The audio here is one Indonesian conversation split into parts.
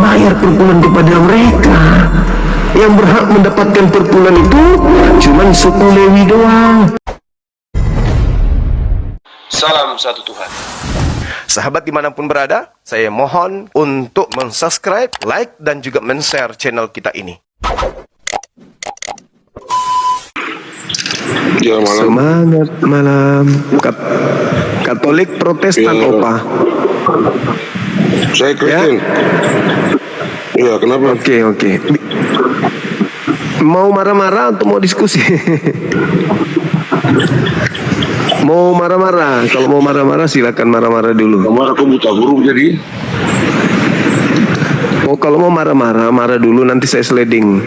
membayar perpuluhan kepada mereka. Yang berhak mendapatkan perpuluhan itu cuman suku Lewi doang. Salam satu Tuhan. Sahabat dimanapun berada, saya mohon untuk mensubscribe, like, dan juga men-share channel kita ini. Ya, malam. Semangat malam. Katolik, Protestan, Ya. Opa. Saya Kristen. Iya, kenapa? Oke. Mau marah-marah atau mau diskusi? Mau marah-marah. Kalau mau marah-marah silakan marah-marah dulu. Kemarin aku buta huruf jadi. Oh, kalau mau marah-marah, marah dulu, nanti saya sliding.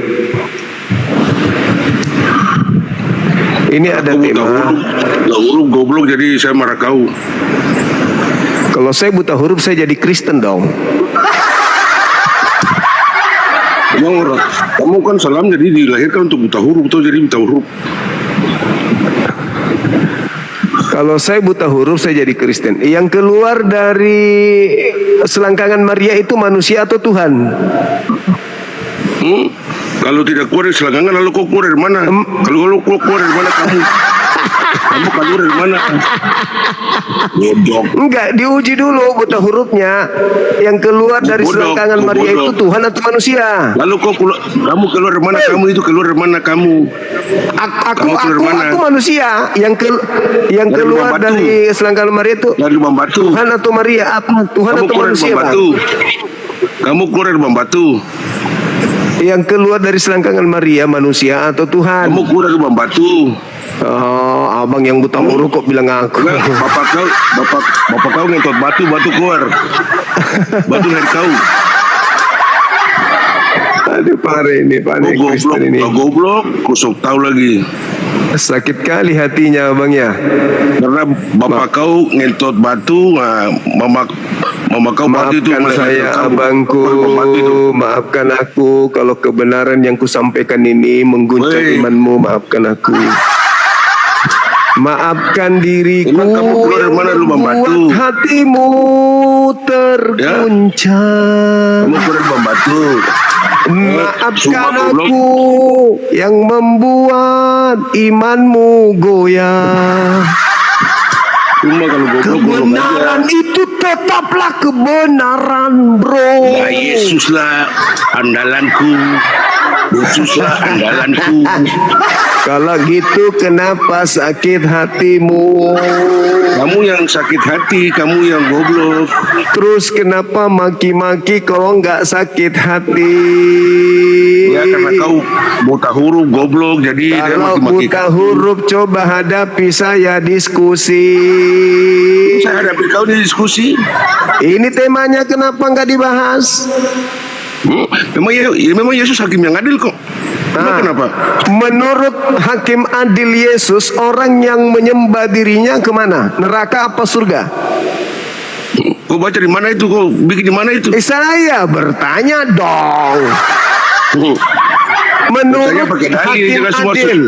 Ini ada Aku buta tema. huruf. Buta huruf goblok jadi saya marah kau. Kalau saya buta huruf, saya jadi Kristen dong. Emang orang, kamu kan salam jadi dilahirkan untuk buta huruf atau jadi buta huruf? Kalau saya buta huruf, saya jadi Kristen. Yang keluar dari selangkangan Maria itu manusia atau Tuhan? Kalau tidak keluar dari selangkangan, lalu kau keluar dari mana? Kalau kau keluar dari mana kamu? Kamu keluar dari mana? Bodoh. Enggak, diuji dulu buta hurufnya. Yang keluar dari Bodoh, selangkangan Maria bodoh. itu Tuhan atau manusia? Lalu kamu keluar dari mana? Kamu itu keluar dari mana kamu? Kamu keluar dari mana? Aku manusia. Yang Dari keluar Bambatu. dari selangkangan Maria itu Dari Bambatu. Tuhan atau Maria? Apa? Tuhan Kamu atau keluar dari manusia, Bang? Bambatu. Kamu keluar dari Bambatu. Yang keluar dari selangkangan Maria manusia atau Tuhan? Kamu keluar dari Bambatu. Oh, abang yang buta huruf kok bilang aku. Nah, bapak kau ngentot batu keluar. Batu dari kau. Aduh, parah ini, parah Kau Kristen ini. goblok, kusuk tahu lagi. Sakit kali hatinya abang ya. Karena bapak kau ngentot batu, nah, mama kau batu itu Maafkan saya kau. abangku, Batu itu. maafkan aku kalau kebenaran yang kusampaikan ini mengguncang Woi. imanmu, maafkan aku. Maafkan diriku Emang kamu keluar dari yang mana lu, Bang Batu? membuat hatimu terguncang. Kamu keluar dari Bambatu. Maafkan Sumpah, goblok. aku yang membuat imanmu goyah. Cuma kalau goblok aja. Kebenaran itu tetaplah kebenaran, bro. Ya Yesus lah andalanku. Yesus lah andalanku. Kalau gitu kenapa sakit hatimu? Kamu yang sakit hati, kamu yang goblok. Terus kenapa maki-maki kalau nggak sakit hati? Ya karena kau buta huruf goblok, jadi dia Kalau maki-maki. buta huruf coba hadapi saya diskusi. Saya hadapi kau di diskusi. Ini temanya kenapa nggak dibahas? Memang Yesus hakim yang adil kok. Ah. Kenapa? Menurut hakim adil Yesus, orang yang menyembah dirinya kemana? Neraka apa surga? Kau baca di mana itu? Kau bikin di mana itu? Saya bertanya dong. Menurut Saya pakai dalil, hakim jangan semua adil,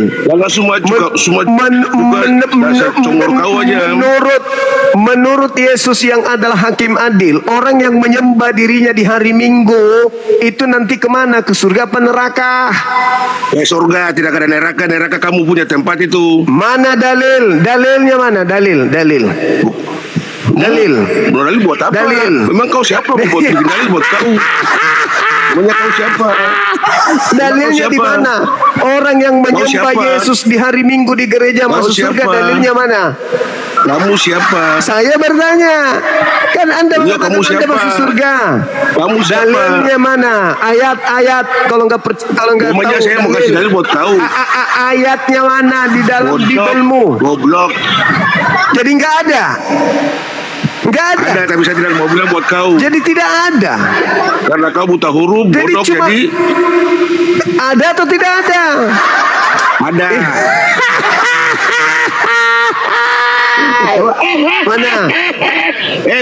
dasar congor kau aja. menurut Yesus yang adalah hakim adil, orang yang menyembah dirinya di hari Minggu itu nanti kemana? Ke surga apa neraka? Surga tidak ada neraka. Neraka kamu punya tempat itu. Mana dalil? Dalilnya mana? Dalil. Dalil buat apa? Dalil. Memang kau siapa buat bikin dalil buat kau? Memangnya kau siapa? Dalilnya di mana? Orang yang menyembah siapa? Yesus di hari Minggu di gereja Kau masuk surga, siapa? dalilnya mana? Kamu siapa? Saya bertanya. Kan Anda Iya, mengatakan kamu Anda siapa? masuk surga. Kamu siapa? Dalilnya mana? Ayat-ayat kalau nggak Memangnya tahu saya mau kasih dalil buat kau? ayatnya mana di dalam Bibelmu? Goblok. Jadi nggak ada. Nggak ada. Ada tapi saya tidak mau bilang buat kau. Jadi tidak ada. Karena kau buta huruf, Jadi bodoh cuma- jadi Ada atau tidak ada? ada. Mana?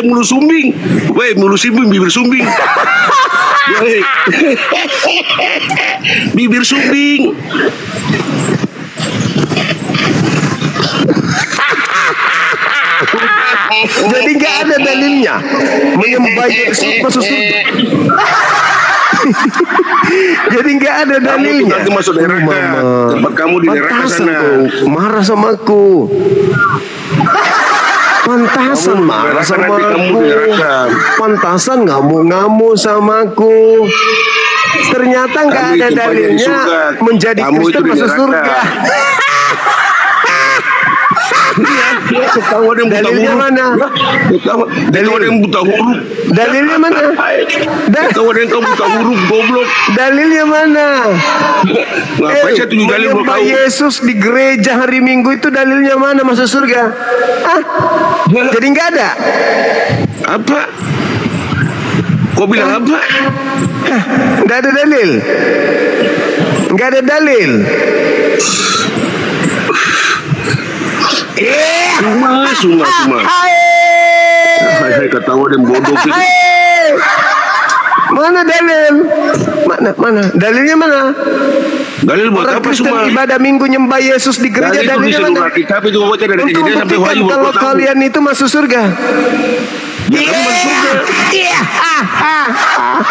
Mulu sumbing. Weh, mulu sumbing, bibir sumbing. Weh. Bibir sumbing. Jadi nggak ada dalilnya menyembah Yesus masuk surga. Jadi nggak ada Kamu tuh dalilnya. nanti masuk neraka. Mama. Tempat kamu di neraka Pantasan sana. kau marah sama aku. Pantasan Kamu marah neraka, sama nanti kamu aku. di neraka. Pantasan ngamuk-ngamuk sama aku. Ternyata nggak Kamu ada itu tempatnya di dalilnya surga. menjadi Kamu Kristen itu di masuk neraka. surga. Kau ada yang buta Dalilnya huruf. mana? Kau ada yang buta huruf. Dalilnya mana? Kau ada yang buta huruf, goblok. Dalilnya mana? Ngapain saya tunjuk dalil buat menyembah kau? Yesus di gereja hari Minggu itu dalilnya mana masuk surga? Ah, jadi nggak ada. Apa? Kau bilang apa? Nggak ada dalil. Nggak ada dalil. Cuma. Hai, ketawa dan bodoh gitu. Mana dalil? Mana? Dalilnya mana? Dalil buat Orang apa Kristen semua? ibadah Minggu nyembah Yesus di gereja, Dalil itu di dalilnya seluruh mana? Alkitab itu baca dari Untuk kejadian sampai membuktikan Wahyu. kalau Kau tahu? kalian itu masuk surga. Ya, kamu masuk surga.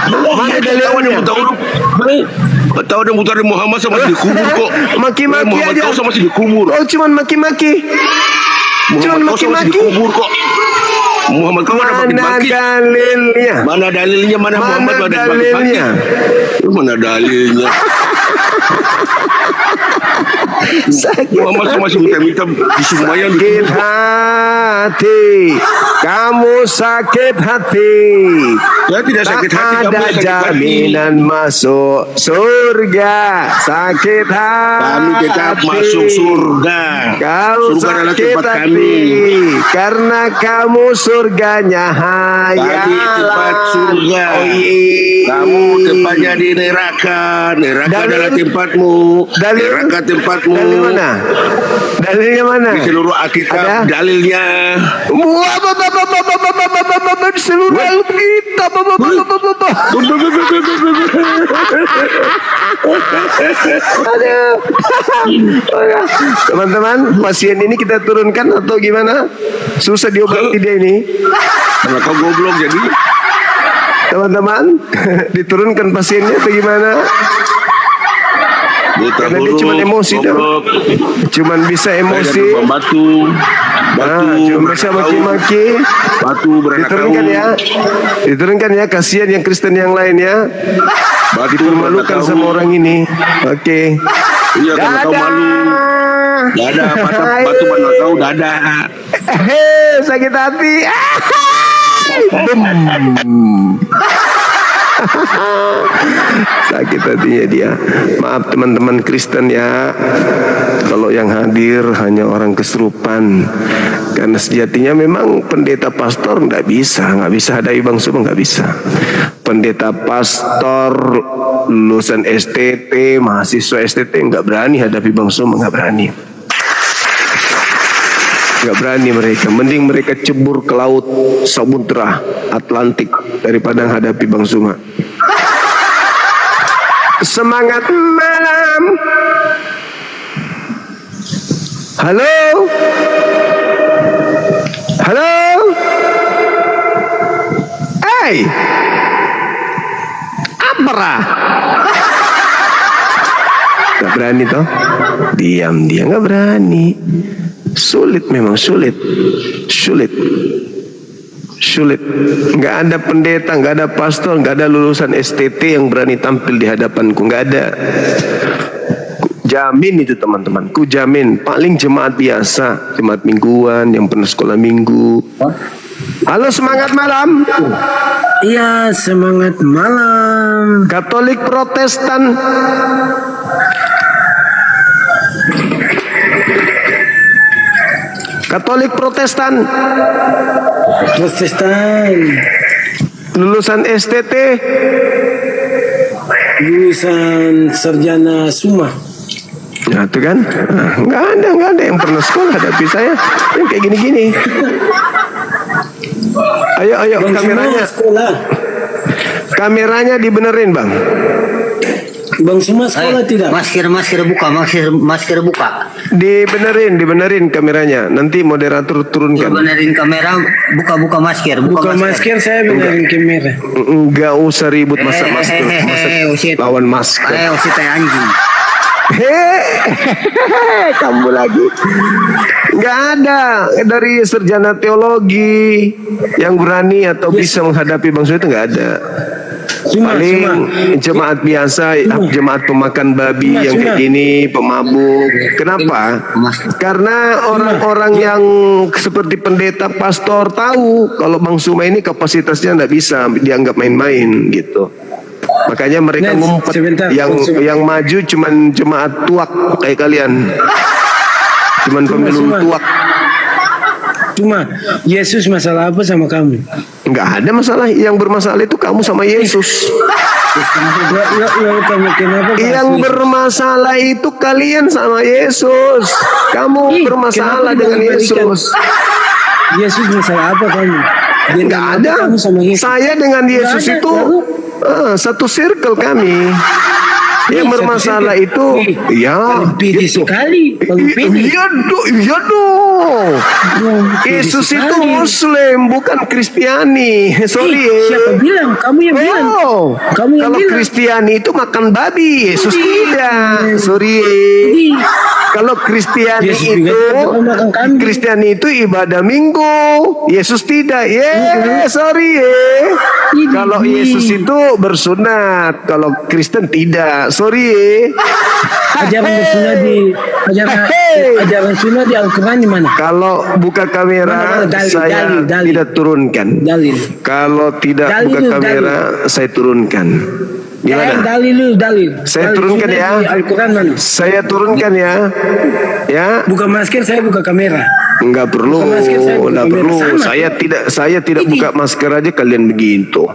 Mana Kau dalilnya? ada yang buta huruf. Kau tahu ada yang buta dari Muhammad sama masih dikubur kok. Maki-maki Muhammad aja. kau sama masih dikubur. Oh, cuman maki-maki. Muhammad kau sama masih maki-maki. dikubur kok. Muhammad kau ada Mana makin-maki. dalilnya? Mana dalilnya? Mana Muhammad Mana ada dalilnya? makin-maki? Mana dalilnya? Muhammad masih minta-minta di semuanya Sakit hati, kamu sakit hati. Ya tidak sakit hati, kamu Tak ada yang sakit hati. jaminan masuk surga. Sakit hati. Kami tetap masuk surga. Kau Surga adalah sakit tempat hati kami. karena kamu surganya hayalan. Kami tempat surga. Oh, iya. Kamu tempatnya di neraka. Neraka Dalil- adalah tempatmu. Dalil- Neraka tempatmu. Dalil mana? Dalilnya mana? Di seluruh Alkitab Ada? dalilnya. Wah, di seluruh Alkitab. Aduh. Teman-teman, pasien ini kita turunkan atau gimana? Susah diobati dia ini. Karena kau goblok jadi. Teman-teman, diturunkan pasiennya atau gimana? Buta Karena dia huruf, cuma emosi dah. goblok. Cuman bisa Saya emosi. ada batu. Cuma bisa maki-maki. Batu beranak Diturunkan kau. ya. Diturunkan ya, kasihan yang Kristen yang lain ya. Batu Dipermalukan beranak sama kau. orang ini. Oke. Iya, karena kau malu. Dadah, batu mana kau dadah. Sakit hati. Sakit hatinya dia. Maaf teman-teman Kristen ya, kalau yang hadir hanya orang kesurupan. Karena sejatinya memang pendeta pastor nggak bisa hadapi Bang Suma, nggak bisa. Pendeta pastor lulusan STT, mahasiswa STT nggak berani hadapi Bang Suma, nggak berani. Nggak berani mereka. Mending mereka cebur ke laut Samudra Atlantik daripada hadapi Bang Suma. Semangat malam. Halo. Halo. Hey. Apa? Gak berani toh? Diam dia, gak berani. Sulit memang, sulit. Nggak ada pendeta, nggak ada pastor, nggak ada lulusan STT yang berani tampil di hadapanku, nggak ada. Jamin itu teman-teman, ku jamin. Paling jemaat biasa, jemaat mingguan yang pernah sekolah minggu. Halo, semangat malam. Iya, semangat malam. Katolik Protestan. Katolik Protestan. Protestan. Lulusan STT. Lulusan sarjana Suma. Ya itu kan, nggak ada yang pernah sekolah hadapi saya yang kayak gini-gini. Ayo Bang kameranya, semua sekolah. kameranya dibenerin bang. Bang Suma sekolah tidak? Masker buka. Dibenerin kameranya. Nanti moderator turunkan. Benerin kamera, buka masker. Buka masker saya benerin kamera. Enggak usah ribut masak masker. Lawan masker. Usit anjing. Kamu lagi. Nggak ada dari sarjana teologi yang berani atau bisa menghadapi bangsa itu nggak ada. Paling jemaat biasa, jemaat pemakan babi yang kayak gini, pemabuk. Kenapa? Karena orang-orang yang seperti pendeta, pastor tahu kalau Bang Suma ini kapasitasnya nggak bisa dianggap main-main gitu. Makanya mereka ngumpet. Yang maju cuman jemaat tuak kayak kalian. Cuman pemilu tuak. Cuma Yesus masalah apa sama kamu? Enggak ada masalah. Yang bermasalah itu kamu sama Yesus. Yang bermasalah itu kalian sama Yesus. Kamu bermasalah dengan Yesus. Yesus masalah apa kamu? Enggak ada. Saya dengan Yesus itu satu circle kami. Yang bermasalah itu ya gitu. Sekali iya dong. Yesus itu Muslim bukan Kristiani. Sorry. Siapa bilang? Kamu yang bilang. Kamu yang kalau bilang. Kristiani itu makan babi, Yesus tidak. Sorry. Kalau Kristiani itu ibadah Minggu, Yesus tidak. Sorry. Kalau Yesus itu bersunat, kalau Kristen tidak. Sorry. Ajaran bersunat di ajaran sunat di Al-Quran di mana? Kalau buka kamera saya tidak turunkan. Kalau tidak buka kamera saya turunkan. Gimana? Dalil. Saya turunkan ya. Al-Quran mana? Saya turunkan ya. Ya. Buka masker, saya buka kamera. Enggak perlu. Enggak perlu. Saya tidak buka masker aja kalian begitu.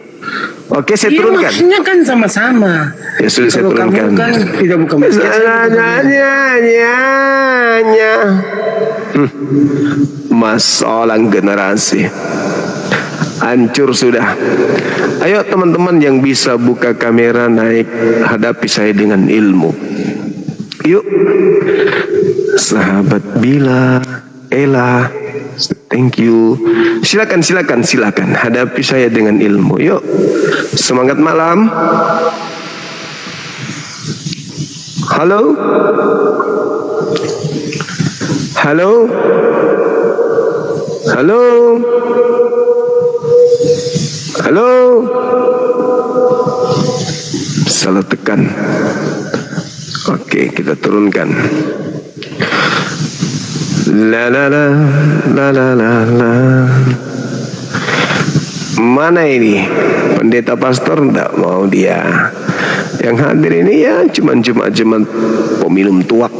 Oke, saya turunkan. Maksudnya kan sama-sama. Ya sudah saya turunkan. Kamu kan tidak buka masker. Masalah generasi. Hancur sudah. Ayo teman-teman yang bisa buka kamera naik, hadapi saya dengan ilmu. Yuk. Sahabat Bila, Ella, thank you. Silakan. Hadapi saya dengan ilmu. Yuk. Semangat malam. Halo. Salah tekan. Oke, kita turunkan. La. Mana ini? Pendeta pastor enggak mau dia. Yang hadir ini ya cuman jemaat peminum tuak.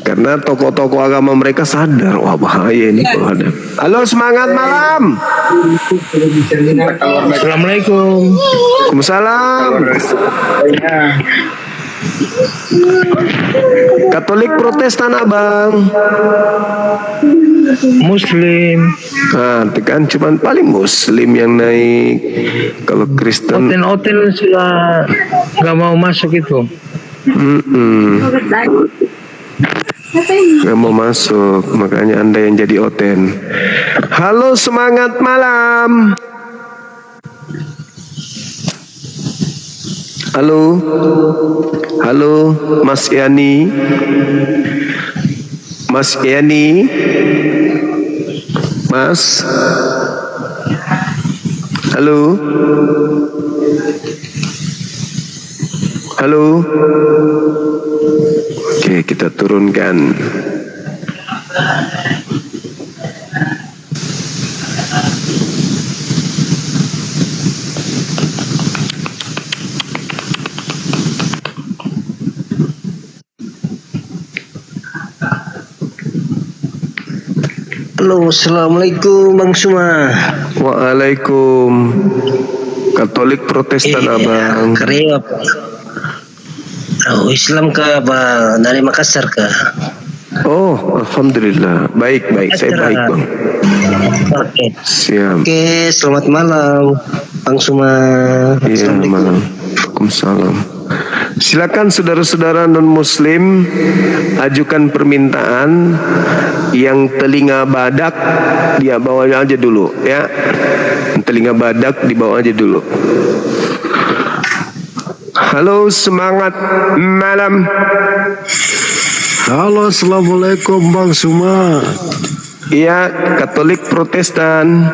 Karena tokoh-tokoh agama mereka sadar, wah bahaya ini kalau ada. Halo, semangat malam. Assalamualaikum. Waalaikumsalam. Katolik Protestan abang. Muslim. Nah, tekan cuman paling Muslim yang naik. Kalau Kristen. Hotel sudah nggak mau masuk itu. Nggak mau masuk, makanya Anda yang jadi oten. Halo, semangat malam. Halo, Mas Yani. Mas. Halo. Oke, kita turunkan. Halo, assalamualaikum Bang Suma. Waalaikum. Katolik Protestan abang. Kriop. Islam ke Bang? Dari Makassar ke? Oh, alhamdulillah. Baik. Saya baik bang. Oke. Siap. Oke, selamat malam. Bang Suma. Iya, malam. Waalaikumsalam. Silakan saudara-saudara non-muslim ajukan permintaan. Yang telinga badak dia bawa aja dulu ya. Telinga badak dibawa aja dulu. Halo, semangat malam. Halo, assalamualaikum Bang Suma. Iya, Katolik Protestan.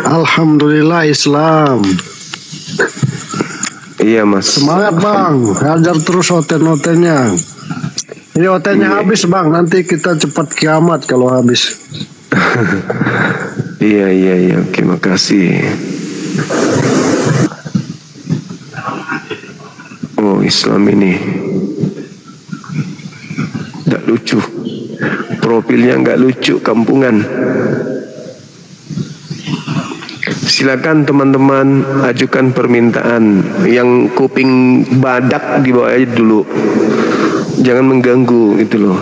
Alhamdulillah Islam. Iya Mas. Semangat Bang, hajar terus hotel-hotelnya. Ini hotelnya habis Bang, nanti kita cepat kiamat kalau habis. Iya, oke, makasih. Oh, Islam ini nggak lucu. Profilnya nggak lucu, kampungan. Silakan teman-teman ajukan permintaan. Yang kuping badak dibawa aja dulu. Jangan mengganggu gitu loh.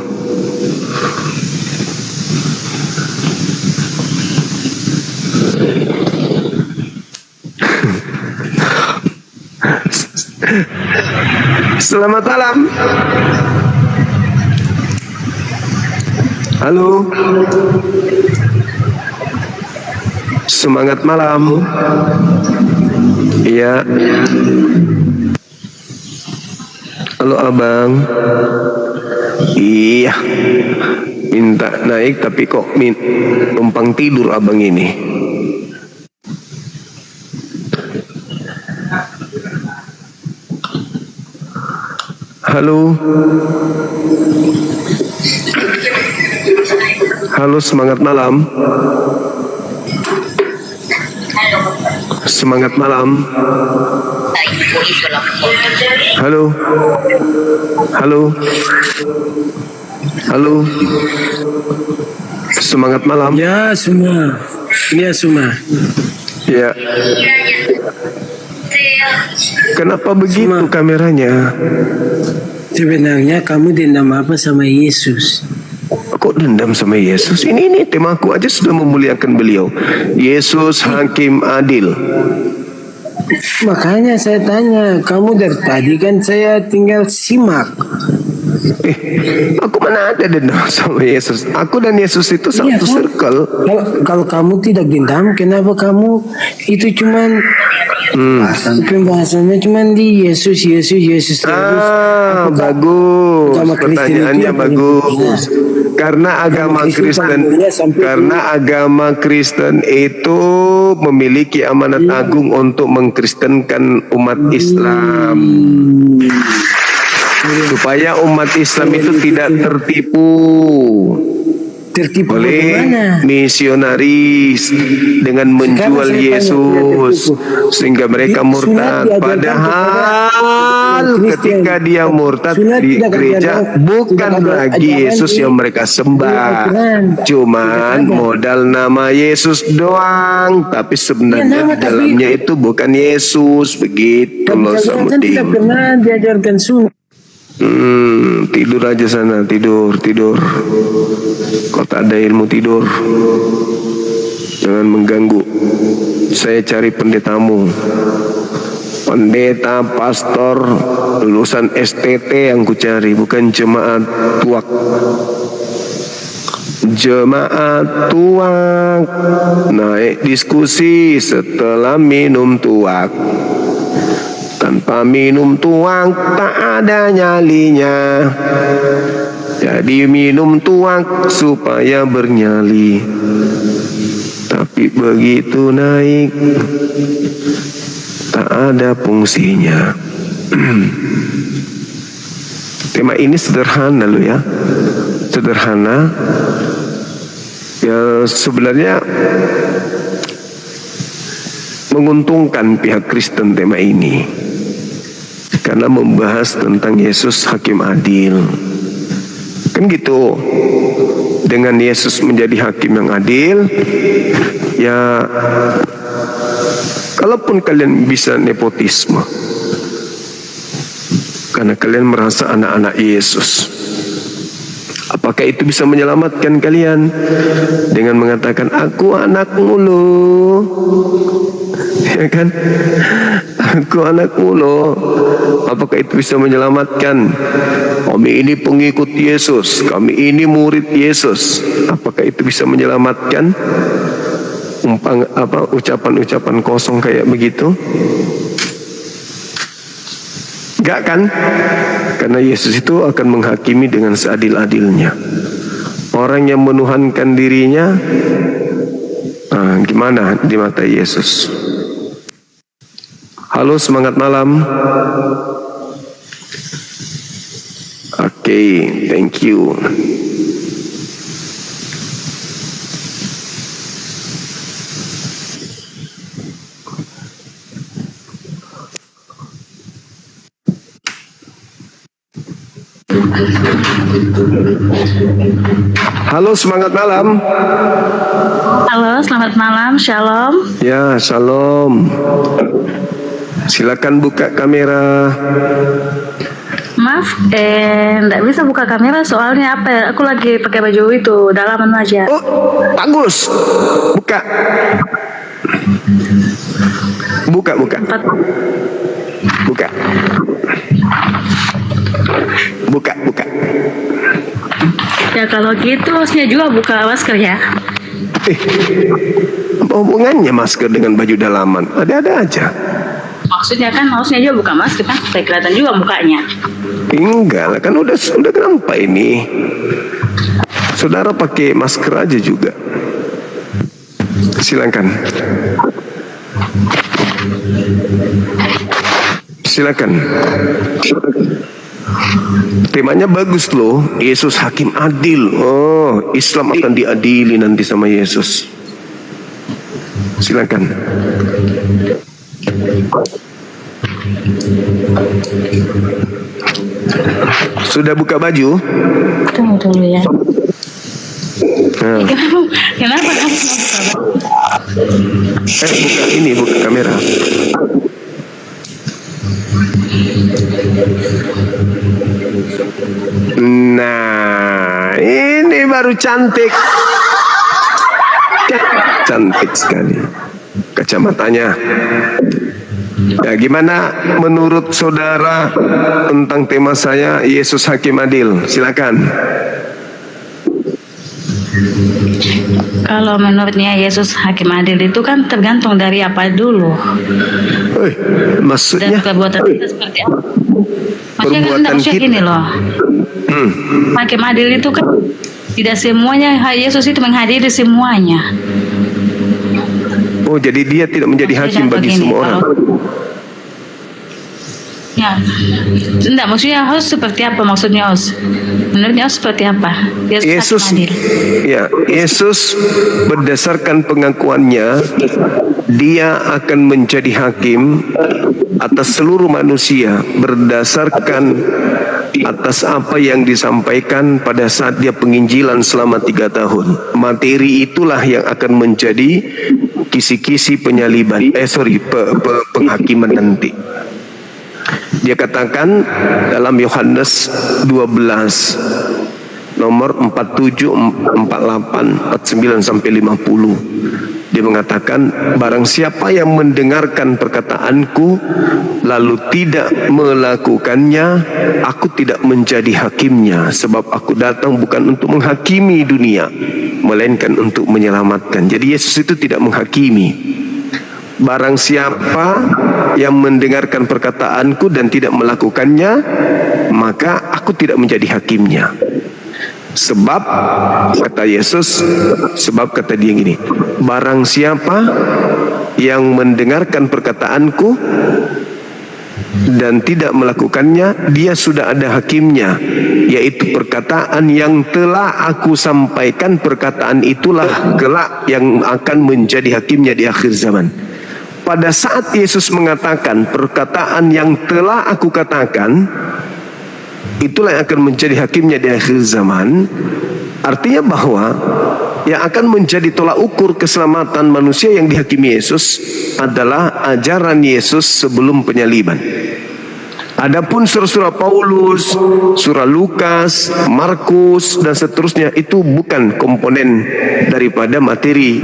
Selamat malam. Halo. Semangat malam. Iya. Halo abang. Iya. Minta naik tapi kok numpang tidur abang ini. Halo. Halo, semangat malam. Semangat malam. Halo. Halo. Halo. Semangat malam. Ya, semua. Ya, semua. Ya. Kenapa begitu kameranya? Sebenarnya kamu dendam apa sama Yesus? Kok dendam sama Yesus? Ini temaku aja sudah memuliakan beliau. Yesus hakim adil. Makanya saya tanya, kamu dari tadi kan saya tinggal simak. Aku mana ada dendam sama Yesus? Aku dan Yesus itu satu Iya, kan? circle. Kalau kamu tidak dendam, kenapa kamu itu cuman pembahasannya cuman di Yesus terus? Ah, Apakah bagus. agama Kristen Pertanyaannya itu yang paling bagus. Karena agama Kristen itu memiliki amanat agung untuk mengkristenkan umat Islam. Supaya umat Islam itu tidak tertipu oleh misionaris dengan menjual Yesus sehingga mereka murtad. Padahal ketika dia murtad di gereja bukan lagi Yesus yang mereka sembah, cuman modal nama Yesus doang, tapi sebenarnya dalamnya itu bukan Yesus. Begitu loh Samudin. Tidak pernah diajarkan sunnah. Tidur aja sana, tidur. Kau tak ada ilmu tidur. Jangan mengganggu. Saya cari pendetamu. Pendeta, pastor, lulusan STT yang kucari, bukan jemaat tuak. Jemaat tuak naik diskusi setelah minum tuak. Tanpa minum tuak tak ada nyalinya. Jadi minum tuak supaya bernyali. Tapi begitu naik tak ada fungsinya. Tema ini sederhana loh ya. Sederhana. Ya sebenarnya menguntungkan pihak Kristen tema ini. Karena membahas tentang Yesus hakim adil. Kan gitu. Dengan Yesus menjadi hakim yang adil, ya kalaupun kalian bisa nepotisme, karena kalian merasa anak-anak Yesus, apakah itu bisa menyelamatkan kalian dengan mengatakan aku anakmu loh, ya kan? Aku anakmu loh. Apakah itu bisa menyelamatkan? Kami ini pengikut Yesus, kami ini murid Yesus. Apakah itu bisa menyelamatkan? Ucapan-ucapan kosong kayak begitu? Enggak kan? Karena Yesus itu akan menghakimi dengan seadil-adilnya. Orang yang menuhankan dirinya, gimana di mata Yesus? Halo, semangat malam. Oke, thank you. Halo, semangat malam. Halo, selamat malam, shalom. Ya, shalom. Silakan buka kamera. Maaf, nggak bisa buka kamera soalnya apa ya? Aku lagi pakai baju itu, dalaman aja. Oh, bagus. Buka. Buka. Buka. Buka. Ya kalau gitu harusnya juga buka masker ya. Apa hubungannya masker dengan baju dalaman? Ada-ada aja. Maksudnya kan harusnya juga buka masker kan supaya kelihatan juga mukanya. Enggak lah, kan udah kenapa ini? Saudara pakai masker aja juga. Silakan. Temanya bagus loh, Yesus hakim adil. Oh, Islam akan diadili nanti sama Yesus. Silakan. Sudah buka baju? Tunggu dulu ya. Nah. Kenapa kamu nggak buka baju? Buka kamera. Nah, ini baru cantik. Cantik sekali kacamatanya. Ya, gimana menurut saudara tentang tema saya, Yesus Hakim Adil? Silakan. Kalau menurutnya Yesus Hakim Adil itu kan tergantung dari apa dulu. Maksudnya? Dan perbuatan kita seperti apa? Maksudnya kan harusnya gini loh. Hakim Adil itu kan tidak semuanya, Yesus itu menghadiri semuanya. Oh, jadi dia tidak menjadi hakim bagi semua orang. Ya, enggak, maksudnya harus seperti apa maksudnya harus? Menurutnya harus seperti apa? Yesus, ya, Yesus berdasarkan pengakuannya, dia akan menjadi hakim atas seluruh manusia berdasarkan atas apa yang disampaikan pada saat dia penginjilan selama 3 tahun. Materi itulah yang akan menjadi kisi-kisi penyaliban, penghakiman nanti. Dia katakan dalam Yohanes 12 nomor 47, 48, 49 sampai 50. Dia mengatakan, barang siapa yang mendengarkan perkataanku lalu tidak melakukannya, aku tidak menjadi hakimnya, sebab aku datang bukan untuk menghakimi dunia, melainkan untuk menyelamatkan. Jadi Yesus itu tidak menghakimi. Barang siapa yang mendengarkan perkataanku dan tidak melakukannya, maka aku tidak menjadi hakimnya. Sebab, kata Yesus, kata dia gini, barang siapa yang mendengarkan perkataanku dan tidak melakukannya, dia sudah ada hakimnya, yaitu perkataan yang telah aku sampaikan. Perkataan itulah kelak yang akan menjadi hakimnya di akhir zaman. Pada saat Yesus mengatakan perkataan yang telah aku katakan, itulah yang akan menjadi hakimnya di akhir zaman. Artinya bahwa yang akan menjadi tolak ukur keselamatan manusia yang dihakimi Yesus adalah ajaran Yesus sebelum penyaliban. Adapun surah-surah Paulus, surah Lukas, Markus dan seterusnya itu bukan komponen daripada materi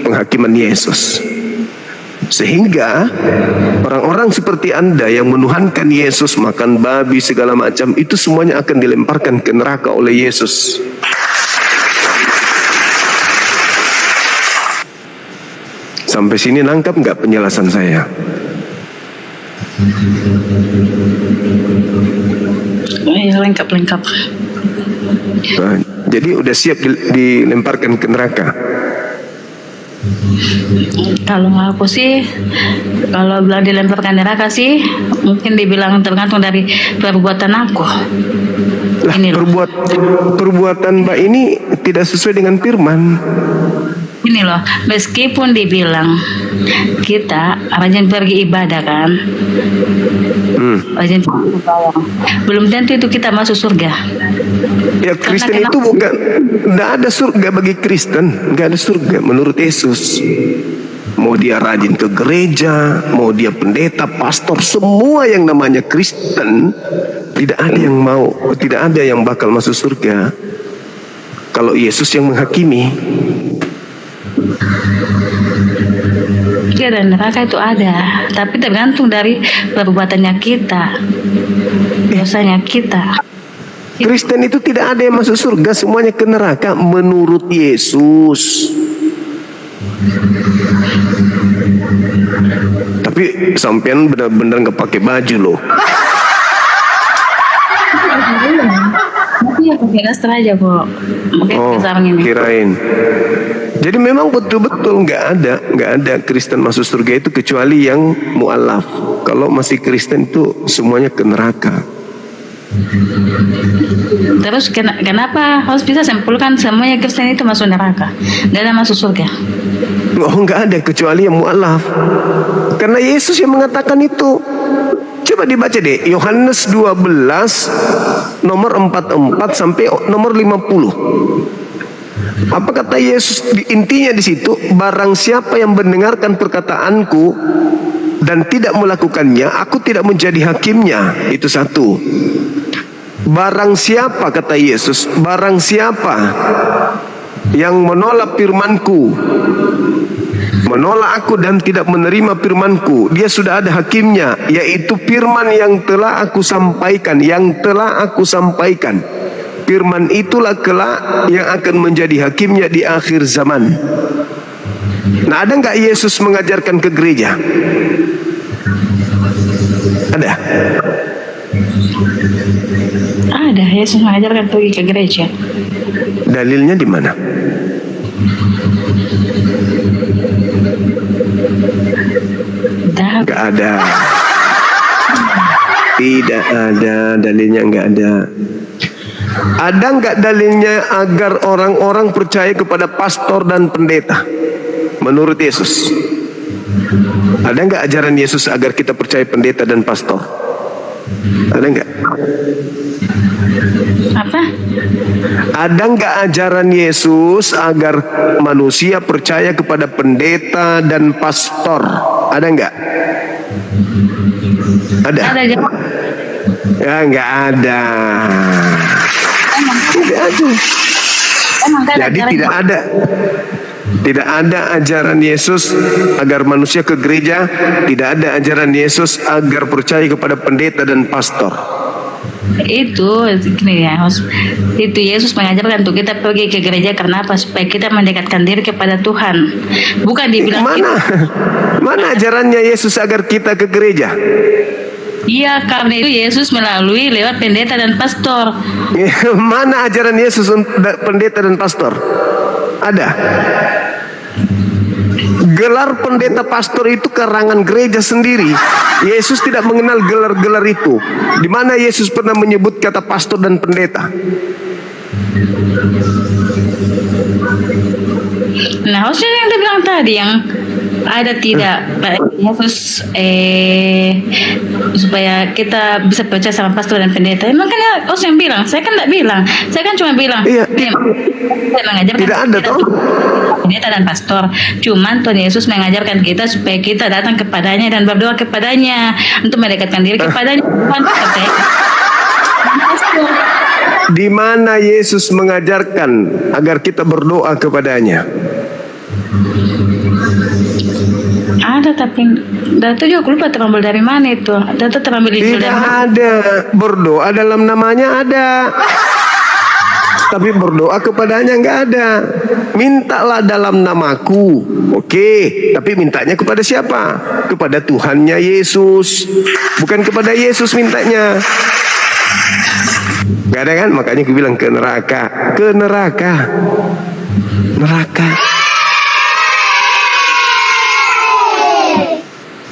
penghakiman Yesus. Sehingga orang-orang seperti Anda yang menuhankan Yesus, makan babi segala macam, itu semuanya akan dilemparkan ke neraka oleh Yesus. Sampai sini nangkap nggak penjelasan saya? Iya, lengkap. Nah, jadi udah siap dilemparkan ke neraka. Kalau aku sih, kalau bilang dilemparkan neraka sih, mungkin dibilang tergantung dari perbuatan aku. Lah, Ini loh. perbuatan Mbak ini tidak sesuai dengan firman. Ini loh, meskipun dibilang kita rajin pergi ibadah kan, rajin pergi ibadah, belum tentu itu kita masuk surga. Ya, Kristen itu bukan, tidak ada surga bagi Kristen, nggak ada surga menurut Yesus. Mau dia rajin ke gereja, mau dia pendeta, pastor, semua yang namanya Kristen, tidak ada yang bakal masuk surga kalau Yesus yang menghakimi. Ya, dan neraka itu ada, tapi tergantung dari perbuatannya kita, dosanya kita. Kristen itu tidak ada yang masuk surga, semuanya ke neraka menurut Yesus. Tapi sampean benar-benar nggak pakai baju loh. Tapi ya pakai daster aja kok, pakai sarung ini. Kirain. Jadi memang betul-betul nggak ada Kristen masuk surga itu kecuali yang mu'alaf. Kalau masih Kristen itu semuanya ke neraka. Terus kenapa harus bisa simpulkan semuanya Kristen itu masuk neraka, nggak ada masuk surga? Oh, nggak ada kecuali yang mu'alaf. Karena Yesus yang mengatakan itu. Coba dibaca deh, Yohanes 12 nomor 44 sampai nomor 50. Apa kata Yesus? Intinya di situ, barang siapa yang mendengarkan perkataanku dan tidak melakukannya, aku tidak menjadi hakimnya. Itu satu. Barang siapa, kata Yesus, barang siapa yang menolak firmanku, menolak aku dan tidak menerima firmanku, dia sudah ada hakimnya, yaitu firman yang telah aku sampaikan, Firman itulah kelak yang akan menjadi hakimnya di akhir zaman. Nah, ada nggak Yesus mengajarkan ke gereja? Ada. Ada, Yesus mengajarkan pergi ke gereja. Dalilnya di mana? Nggak ada. Tidak ada dalilnya, nggak ada. Ada nggak dalilnya agar orang-orang percaya kepada pastor dan pendeta? Menurut Yesus, ada nggak ajaran Yesus agar kita percaya pendeta dan pastor? Ada nggak? Apa? Ada nggak ajaran Yesus agar manusia percaya kepada pendeta dan pastor? Ada nggak? Ada? Ada aja. Ya, nggak ada. Tidak ada. Jadi tidak ada ajaran Yesus agar manusia ke gereja, tidak ada ajaran Yesus agar percaya kepada pendeta dan pastor. Itu gini ya, itu Yesus mengajarkan untuk kita pergi ke gereja karena apa? Supaya kita mendekatkan diri kepada Tuhan. Bukan dibilang Mana ajarannya Yesus agar kita ke gereja? Iya, karena itu Yesus melalui lewat pendeta dan pastor. Mana ajaran Yesus untuk pendeta dan pastor? Ada. Gelar pendeta pastor itu karangan gereja sendiri. Yesus tidak mengenal gelar-gelar itu. Di mana Yesus pernah menyebut kata pastor dan pendeta? Nah, harusnya yang dia bilang tadi yang ada tidak Yesus supaya kita bisa percaya sama pastor dan pendeta. Emang kan harus yang bilang. Saya kan tidak bilang. Saya kan cuma bilang. Iya. Saya mengajarkan Tidak ada toh. Pendeta dan pastor. Cuman Tuhan Yesus mengajarkan kita supaya kita datang kepadanya dan berdoa kepadanya untuk mendekatkan diri kepadanya. Bukan percaya. Di mana Yesus mengajarkan agar kita berdoa kepadanya? ada, tapi data juga aku lupa terambil dari mana itu. Data terambil dari Tidak mana? ada. Berdoa dalam namanya ada. Tapi berdoa kepadanya nggak ada. Mintalah dalam namaku. Oke, tapi mintanya kepada siapa? Kepada Tuhannya Yesus. Bukan kepada Yesus mintanya. Gak ada kan? Makanya aku bilang ke neraka. Ke neraka. Neraka.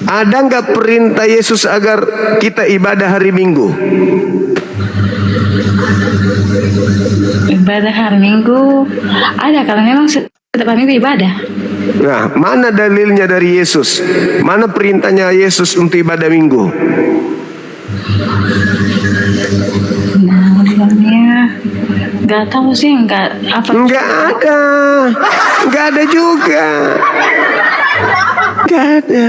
Ada nggak perintah Yesus agar kita ibadah hari Minggu? Ibadah hari Minggu ada, kalau memang setiap hari Minggu ibadah. Nah, mana dalilnya dari Yesus? Mana perintahnya Yesus untuk ibadah Minggu? Nah, bilangnya nggak tahu sih, nggak apa. Nggak ada juga. Nggak ada.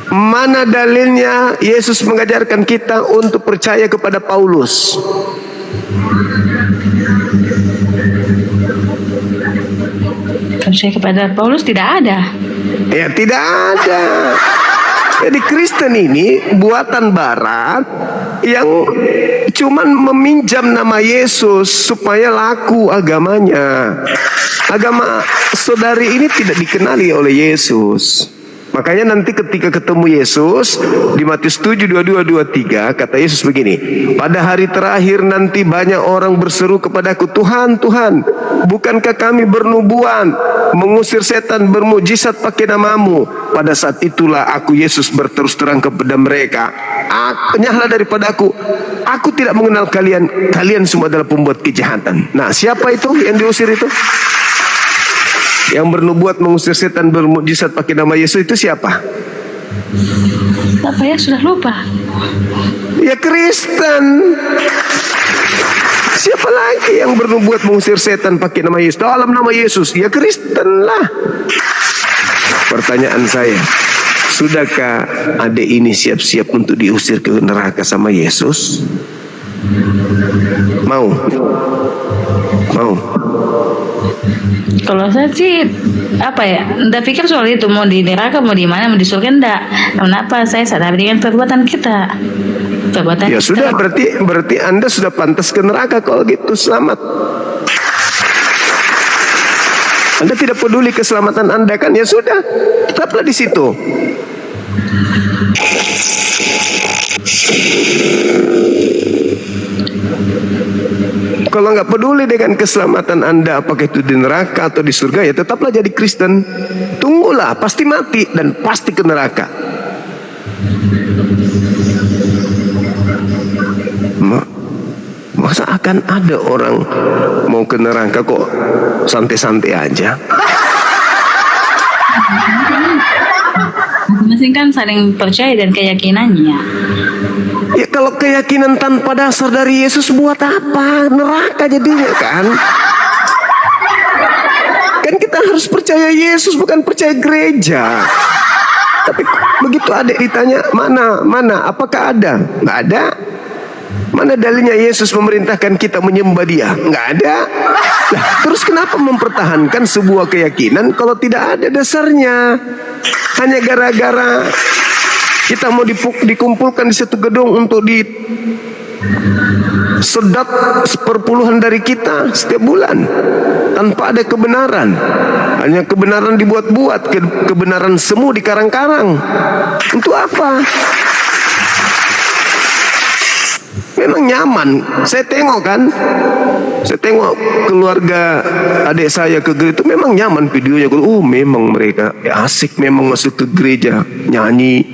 Mana dalilnya Yesus mengajarkan kita untuk percaya kepada Paulus? Percaya kepada Paulus tidak ada. Ya tidak ada. Jadi Kristen ini buatan Barat yang cuman meminjam nama Yesus supaya laku agamanya. Agama saudari ini tidak dikenali oleh Yesus. Makanya nanti ketika ketemu Yesus di Matius 7, 22, 23 kata Yesus begini, pada hari terakhir nanti banyak orang berseru kepadaku, Tuhan, Tuhan, bukankah kami bernubuat, mengusir setan, bermujizat pakai namamu? Pada saat itulah aku Yesus berterus terang kepada mereka, nyahlah daripada aku tidak mengenal kalian, kalian semua adalah pembuat kejahatan. Nah, siapa itu yang diusir itu? Yang bernubuat mengusir setan bermukjizat pakai nama Yesus itu siapa? Apa ya, sudah lupa. Ya Kristen. Siapa lagi yang bernubuat mengusir setan pakai nama Yesus? Dalam nama Yesus, ya Kristen lah. Pertanyaan saya, sudahkah adik ini siap-siap untuk diusir ke neraka sama Yesus? Mau? Mau? Kalau saya sih apa ya, nggak pikir soal itu, mau di neraka mau di mana, mau di surga enggak. Kenapa? Saya sadar dengan perbuatan kita. Perbuatan Ya kita. sudah, berarti Anda sudah pantas ke neraka kalau gitu. Selamat. Anda tidak peduli keselamatan Anda kan? Ya sudah, tetaplah di situ. Kalau nggak peduli dengan keselamatan Anda, apakah itu di neraka atau di surga, ya tetaplah jadi Kristen. Tunggulah, pasti mati dan pasti ke neraka. Masa akan ada orang mau ke neraka kok santai-santai aja? Masing-masing kan saling percaya dan keyakinannya. Ya kalau keyakinan tanpa dasar dari Yesus buat apa? Neraka jadinya kan? Kan kita harus percaya Yesus, bukan percaya gereja. Tapi begitu adik ditanya, mana, apakah ada? Nggak ada. Mana dalilnya Yesus memerintahkan kita menyembah Dia? Nggak ada. Nah, terus kenapa mempertahankan sebuah keyakinan kalau tidak ada dasarnya? Hanya gara-gara kita mau dikumpulkan di satu gedung untuk disedot seperpuluhan dari kita setiap bulan tanpa ada kebenaran. Hanya kebenaran dibuat-buat, kebenaran semu dikarang-karang. Untuk apa? Memang nyaman. Saya tengok keluarga adik saya ke gereja itu memang nyaman videonya. Memang mereka asik memang masuk ke gereja, nyanyi.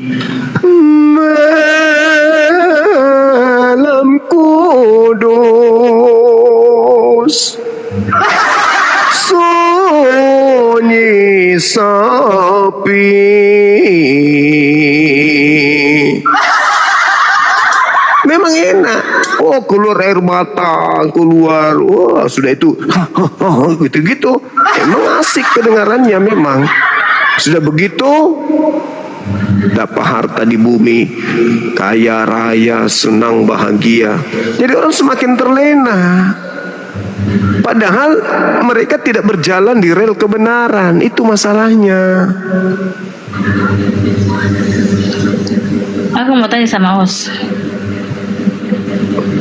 Malam kudus, sunyi sepi. Memang enak. Keluar air mata, keluar. Sudah itu. Gitu-gitu. Memang asik kedengarannya memang. Sudah begitu, dapat harta di bumi, kaya raya, senang bahagia. Jadi orang semakin terlena. Padahal mereka tidak berjalan di rel kebenaran. Itu masalahnya. Aku mau tanya sama host.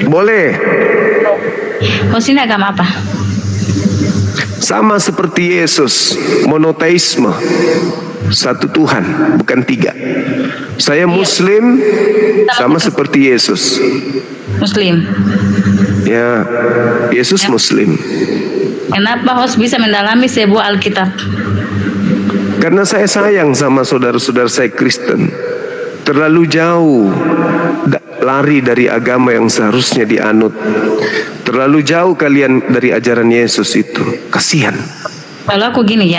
Boleh. Host ini agama apa? Sama seperti Yesus, monoteisme. Satu Tuhan, bukan tiga. Saya Muslim, sama seperti Yesus. Muslim. Ya, Yesus Muslim. Kenapa host bisa mendalami sebuah Alkitab? Karena saya sayang sama saudara-saudara saya Kristen. Terlalu jauh lari dari agama yang seharusnya dianut. Terlalu jauh kalian dari ajaran Yesus itu. Kasihan. Kalau aku gini,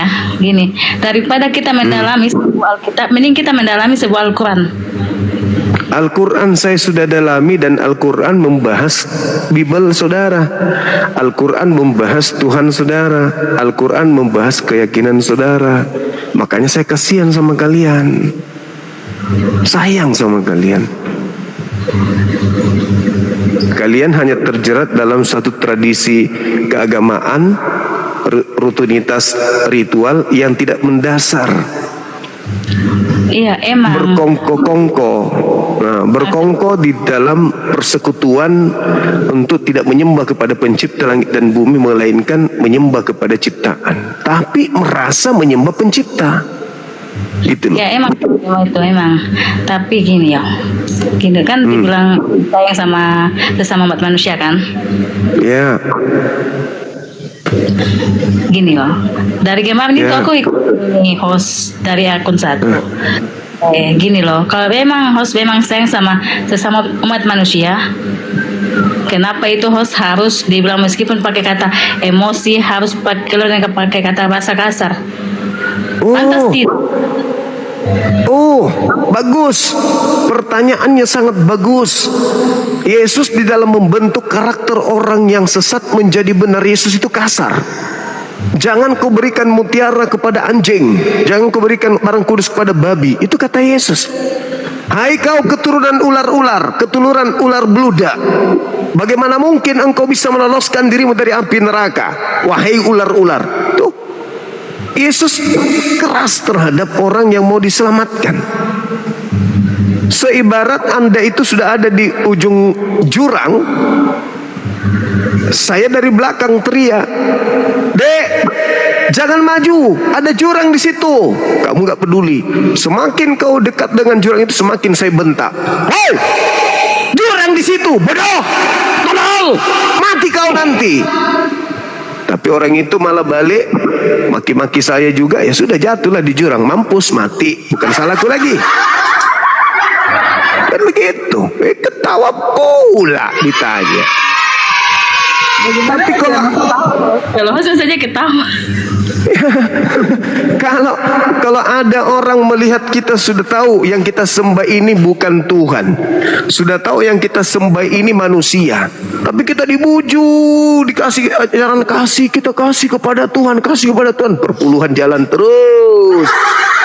daripada kita mendalami sebuah Alkitab, mending kita mendalami sebuah Al-Quran. Al-Quran saya sudah dalami, dan Al-Quran membahas Bible saudara. Al-Quran membahas Tuhan saudara. Al-Quran membahas keyakinan saudara. Makanya saya kasihan sama kalian. Sayang sama kalian. Kalian hanya terjerat dalam satu tradisi keagamaan, rutinitas ritual yang tidak mendasar. Iya, emang. Berkongko-kongko. Nah, berkongko di dalam persekutuan untuk tidak menyembah kepada pencipta langit dan bumi, melainkan menyembah kepada ciptaan. Tapi merasa menyembah pencipta. Gitu loh. Ya emang itu emang. Tapi gini kan dibilang sayang sama sesama umat manusia kan? Ya. Gini dari kemarin itu aku ikut ini host dari akun satu. Gini kalau memang host memang sayang sama sesama umat manusia, kenapa itu host harus dibilang meskipun pakai kata emosi, harus pakai kata bahasa kasar? Pantas tidak? Oh, bagus. Pertanyaannya sangat bagus. Yesus di dalam membentuk karakter orang yang sesat menjadi benar, Yesus itu kasar. Jangan kau berikan mutiara kepada anjing, jangan kau berikan barang kudus kepada babi. Itu kata Yesus. Hai kau keturunan ular-ular, keturunan ular beludak, bagaimana mungkin engkau bisa meloloskan dirimu dari api neraka? Wahai ular-ular. Tuh, Yesus keras terhadap orang yang mau diselamatkan. Seibarat Anda itu sudah ada di ujung jurang, saya dari belakang teriak, "Dek, jangan maju, ada jurang di situ." Kamu nggak peduli. Semakin kau dekat dengan jurang itu, semakin saya bentak, "Hei, jurang di situ, bodoh, tolol, mati kau nanti." Tapi orang itu malah balik maki-maki saya juga. Ya sudah, jatuhlah di jurang, mampus, mati, bukan salahku lagi. Kan begitu. Ketawa pula ditanya. Tapi kalau saja ketawa. Kalau ada orang melihat kita sudah tahu yang kita sembah ini bukan Tuhan, sudah tahu yang kita sembah ini manusia, tapi kita dibujuk, dikasih ajaran kita kasih kepada Tuhan, perpuluhan jalan terus.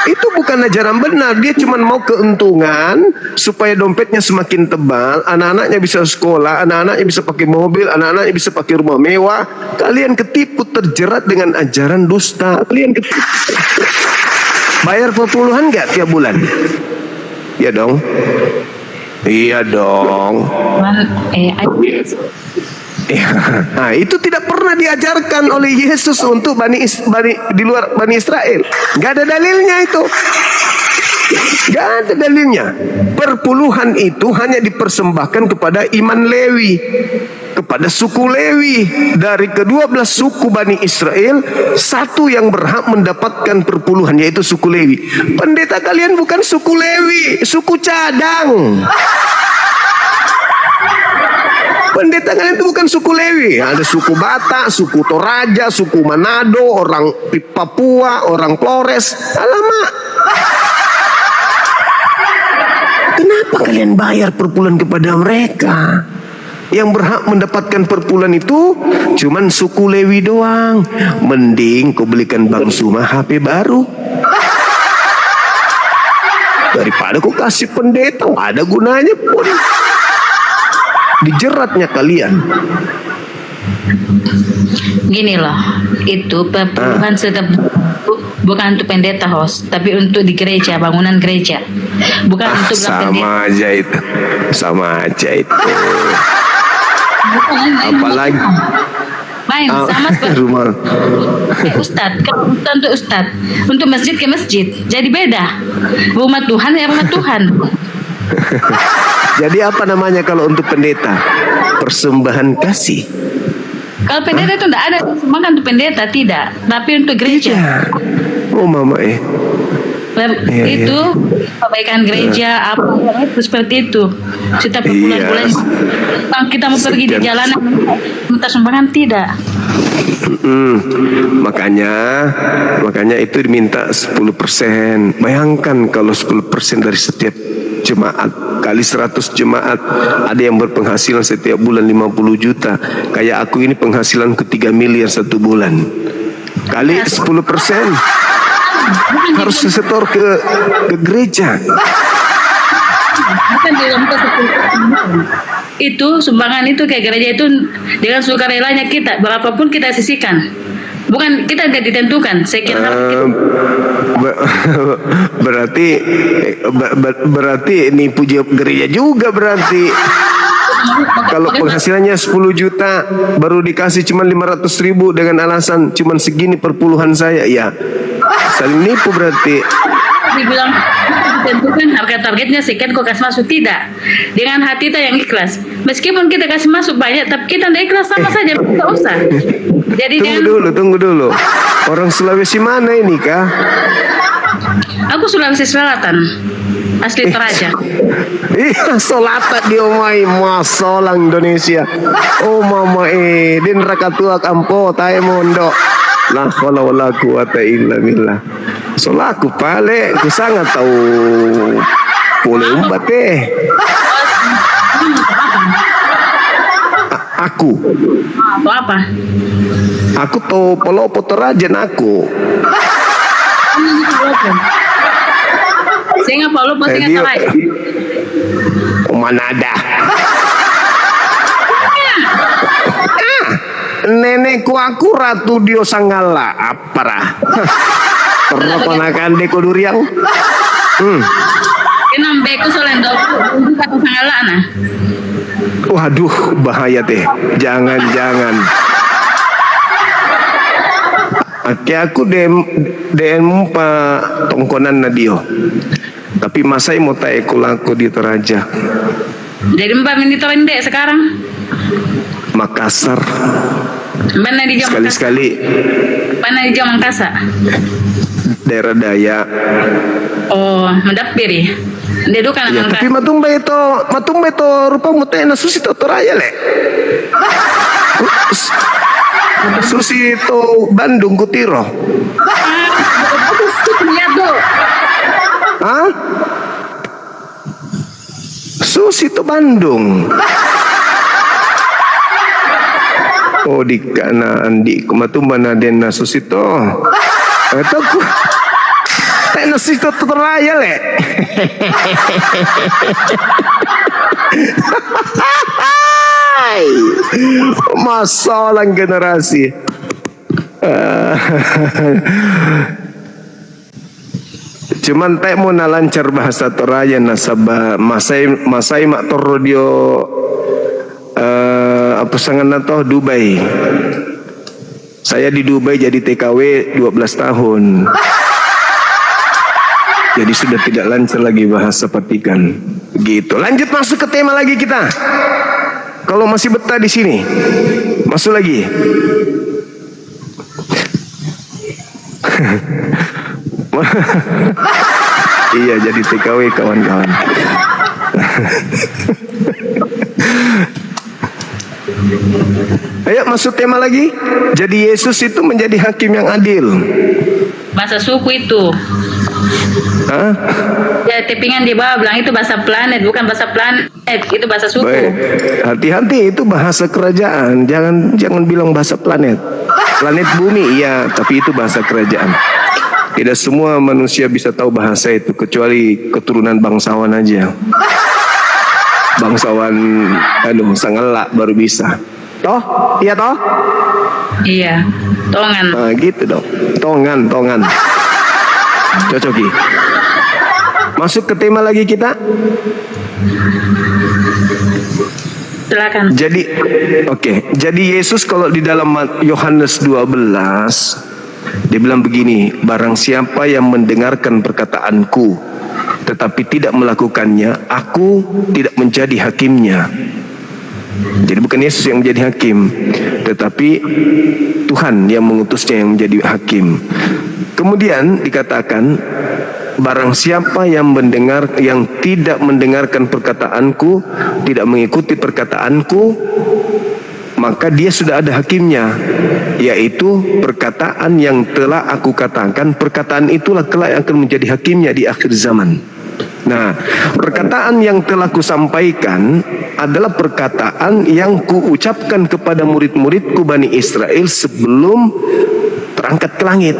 Itu bukan ajaran benar. Dia cuma mau keuntungan supaya dompetnya semakin tebal, anak-anaknya bisa sekolah, anak-anaknya bisa pakai mobil, anak-anaknya bisa pakai rumah mewah. Kalian ketipu, terjerat dengan ajaran dusta. Kalian ketipu. Bayar perpuluhan nggak tiap bulan? Ya dong. Iya dong. Nah, itu tidak pernah diajarkan oleh Yesus untuk di luar Bani Israel. Gak ada dalilnya itu. Gak ada dalilnya. Perpuluhan itu hanya dipersembahkan kepada iman Lewi, kepada suku Lewi. Dari ke-12 suku Bani Israel, satu yang berhak mendapatkan perpuluhan, yaitu suku Lewi. Pendeta kalian bukan suku Lewi, suku cadang. Pendeta kalian itu bukan suku Lewi. Ada suku Batak, suku Toraja, suku Manado, orang Papua, orang Flores. Alamak. Kenapa kalian bayar perpuluhan kepada mereka? Yang berhak mendapatkan perpuluhan itu cuman suku Lewi doang. Mending kau belikan Bang Suma HP baru daripada kau kasih pendeta. Ada gunanya pun. Dijeratnya kalian. Gini loh, itu perpuluhan tetap bukan untuk pendeta host, tapi untuk di gereja, bangunan gereja, bukan untuk pendeta. Sama aja itu. Sama aja itu. Bukan, Apalagi main sama seperti rumah. Ustadz, kalau untuk Ustadz, untuk masjid ke masjid, jadi beda. Rumah Tuhan ya rumah Tuhan. Jadi apa namanya kalau untuk pendeta? Persembahan kasih. Kalau pendeta itu tidak ada sumbangan untuk pendeta, tidak. Tapi untuk gereja. Tidak. Oh mama Iya, Itu perbaikan gereja apa itu seperti itu. Setiap bulan-bulan kita mau pergi di jalanan minta sumbangan tidak. Makanya itu diminta 10%. Bayangkan kalau 10% dari setiap jemaat kali 100 jemaat, ada yang berpenghasilan setiap bulan 50 juta. Kayak aku ini penghasilanku 3 miliar satu bulan. Kali 10% harus setor ke gereja. Bukan dalam itu sumbangan itu kayak gereja itu dengan sukarelanya kita, berapapun kita sisihkan. Bukan kita tidak ditentukan. Saya kira berarti nipu gereja juga berarti. Kalau penghasilannya 10 juta baru dikasih cuma 500.000 dengan alasan cuma segini perpuluhan saya, ya saling nipu berarti. Dibilang ditentukan harga targetnya sekian kok kasih masuk, tidak. Dengan hati kita yang ikhlas. Meskipun kita kasih masuk banyak, tapi kita tidak ikhlas sama saja, tidak usah. Jadi tunggu dulu. Orang Sulawesi mana ini kah? Aku Sulawesi Selatan, asli Toraja. Iya, Selatan di omai masalang Indonesia. Oh mama din rakatua kampo tae mondo. La haula wala quwata illa billah. Solaku pale, ku sangat tahu boleh umbat Aku. Atau apa? Aku tahu Palopo Torajan aku. Saya nggak Palopo, saya nggak Toraja. Mana ada? Nenekku aku Ratu Dio Sanggala aparah. Pernah ponakan deko duriang. Kenapa aku solendo kata Sanggala nah? Waduh, bahaya teh. Jangan. Oke, aku DM Pak tongkonan Nadio. Tapi masai mau tae laku di Toraja. Jadi Mbak Mini Torende sekarang? Makassar. Mana di Jawa Sekali-sekali. Mana di Jawa Makassar? Daerah Dayak. Oh, mendapiri. Dia kan Ya, tapi matumba itu rupa mutena susi to Toraja le. Susi itu Bandung Kutiro. Lihat tuh. Hah? Susi itu Bandung. Oh di kanan di kumatumba na den na susi to. Ito ku. Tayo na susi to Toraja le. Masalah generasi. Cuman tak mau lancar bahasa Toraja nasabah masai mak torrodio apa sangan nato Dubai. Saya di Dubai jadi TKW 12 tahun. Jadi sudah tidak lancar lagi bahasa petikan. Gitu. Lanjut masuk ke tema lagi kita. Kalau masih betah di sini, masuk lagi. Iya, jadi TKW kawan-kawan. Ayo masuk tema lagi. Jadi Yesus itu menjadi hakim yang adil. Bahasa suku itu. Hah? Ya, tepingan di bawah bilang itu bahasa planet, bukan bahasa planet, itu bahasa suku. Baik. Hati-hati, itu bahasa kerajaan. Jangan bilang bahasa planet. Planet bumi iya, tapi itu bahasa kerajaan. Tidak semua manusia bisa tahu bahasa itu kecuali keturunan bangsawan aja. Bangsawan sangelak baru bisa. Toh? Iya toh? Iya, tongan. Nah, gitu dong. Tongan. Cocoki. Masuk ke tema lagi kita. Silakan. Jadi, oke. Jadi Yesus kalau di dalam Yohanes 12, dia bilang begini, barang siapa yang mendengarkan perkataanku, tetapi tidak melakukannya, aku tidak menjadi hakimnya. Jadi bukan Yesus yang menjadi hakim, tetapi Tuhan yang mengutusnya yang menjadi hakim. Kemudian dikatakan, barang siapa yang tidak mendengarkan perkataanku, tidak mengikuti perkataanku, maka dia sudah ada hakimnya, yaitu perkataan yang telah aku katakan. Perkataan itulah kelak yang akan menjadi hakimnya di akhir zaman. Nah, perkataan yang telah kusampaikan adalah perkataan yang kuucapkan kepada murid-muridku Bani Israel sebelum terangkat ke langit.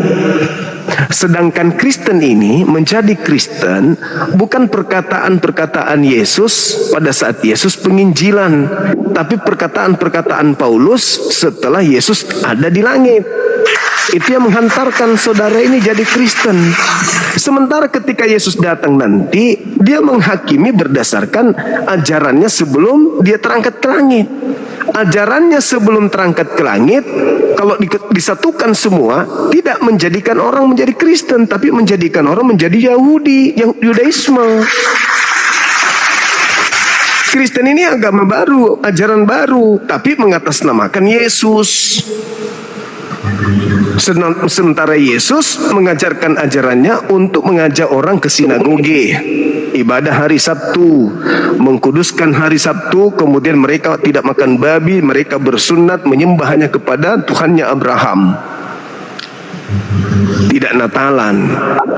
Sedangkan Kristen ini menjadi Kristen bukan perkataan-perkataan Yesus pada saat Yesus penginjilan, tapi perkataan-perkataan Paulus setelah Yesus ada di langit. Itu yang menghantarkan saudara ini jadi Kristen. Sementara ketika Yesus datang nanti, dia menghakimi berdasarkan ajarannya sebelum dia terangkat ke langit. Ajarannya sebelum terangkat ke langit, kalau disatukan semua, tidak menjadikan orang menjadi Kristen, tapi menjadikan orang menjadi Yahudi, Yudaisme. Kristen ini agama baru, ajaran baru, tapi mengatasnamakan Yesus. Sementara Yesus mengajarkan ajarannya untuk mengajak orang ke sinagoge, ibadah hari Sabtu, mengkuduskan hari Sabtu, kemudian mereka tidak makan babi, mereka bersunat menyembah hanya kepada Tuhannya Abraham. Tidak Natalan.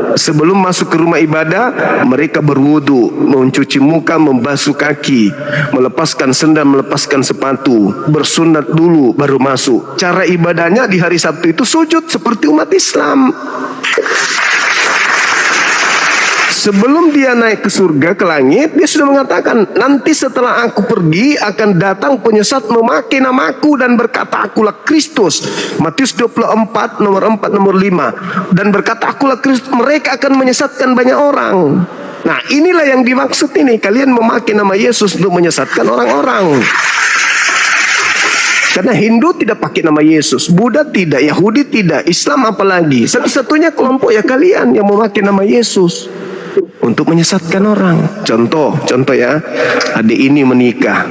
Sebelum masuk ke rumah ibadah, mereka berwudu, mencuci muka, membasuh kaki, melepaskan sendal, melepaskan sepatu, bersunat dulu baru masuk. Cara ibadahnya di hari Sabtu itu sujud seperti umat Islam. Sebelum dia naik ke surga, ke langit, dia sudah mengatakan, nanti setelah aku pergi akan datang penyesat memakai namaku dan berkata akulah Kristus. Matius 24 nomor 4 nomor 5. Dan berkata akulah Kristus, mereka akan menyesatkan banyak orang. Nah, inilah yang dimaksud ini, kalian memakai nama Yesus untuk menyesatkan orang-orang. Karena Hindu tidak pakai nama Yesus, Buddha tidak, Yahudi tidak, Islam apalagi. Satu-satunya kelompok ya kalian yang memakai nama Yesus untuk menyesatkan orang. Contoh ya, adik ini menikah,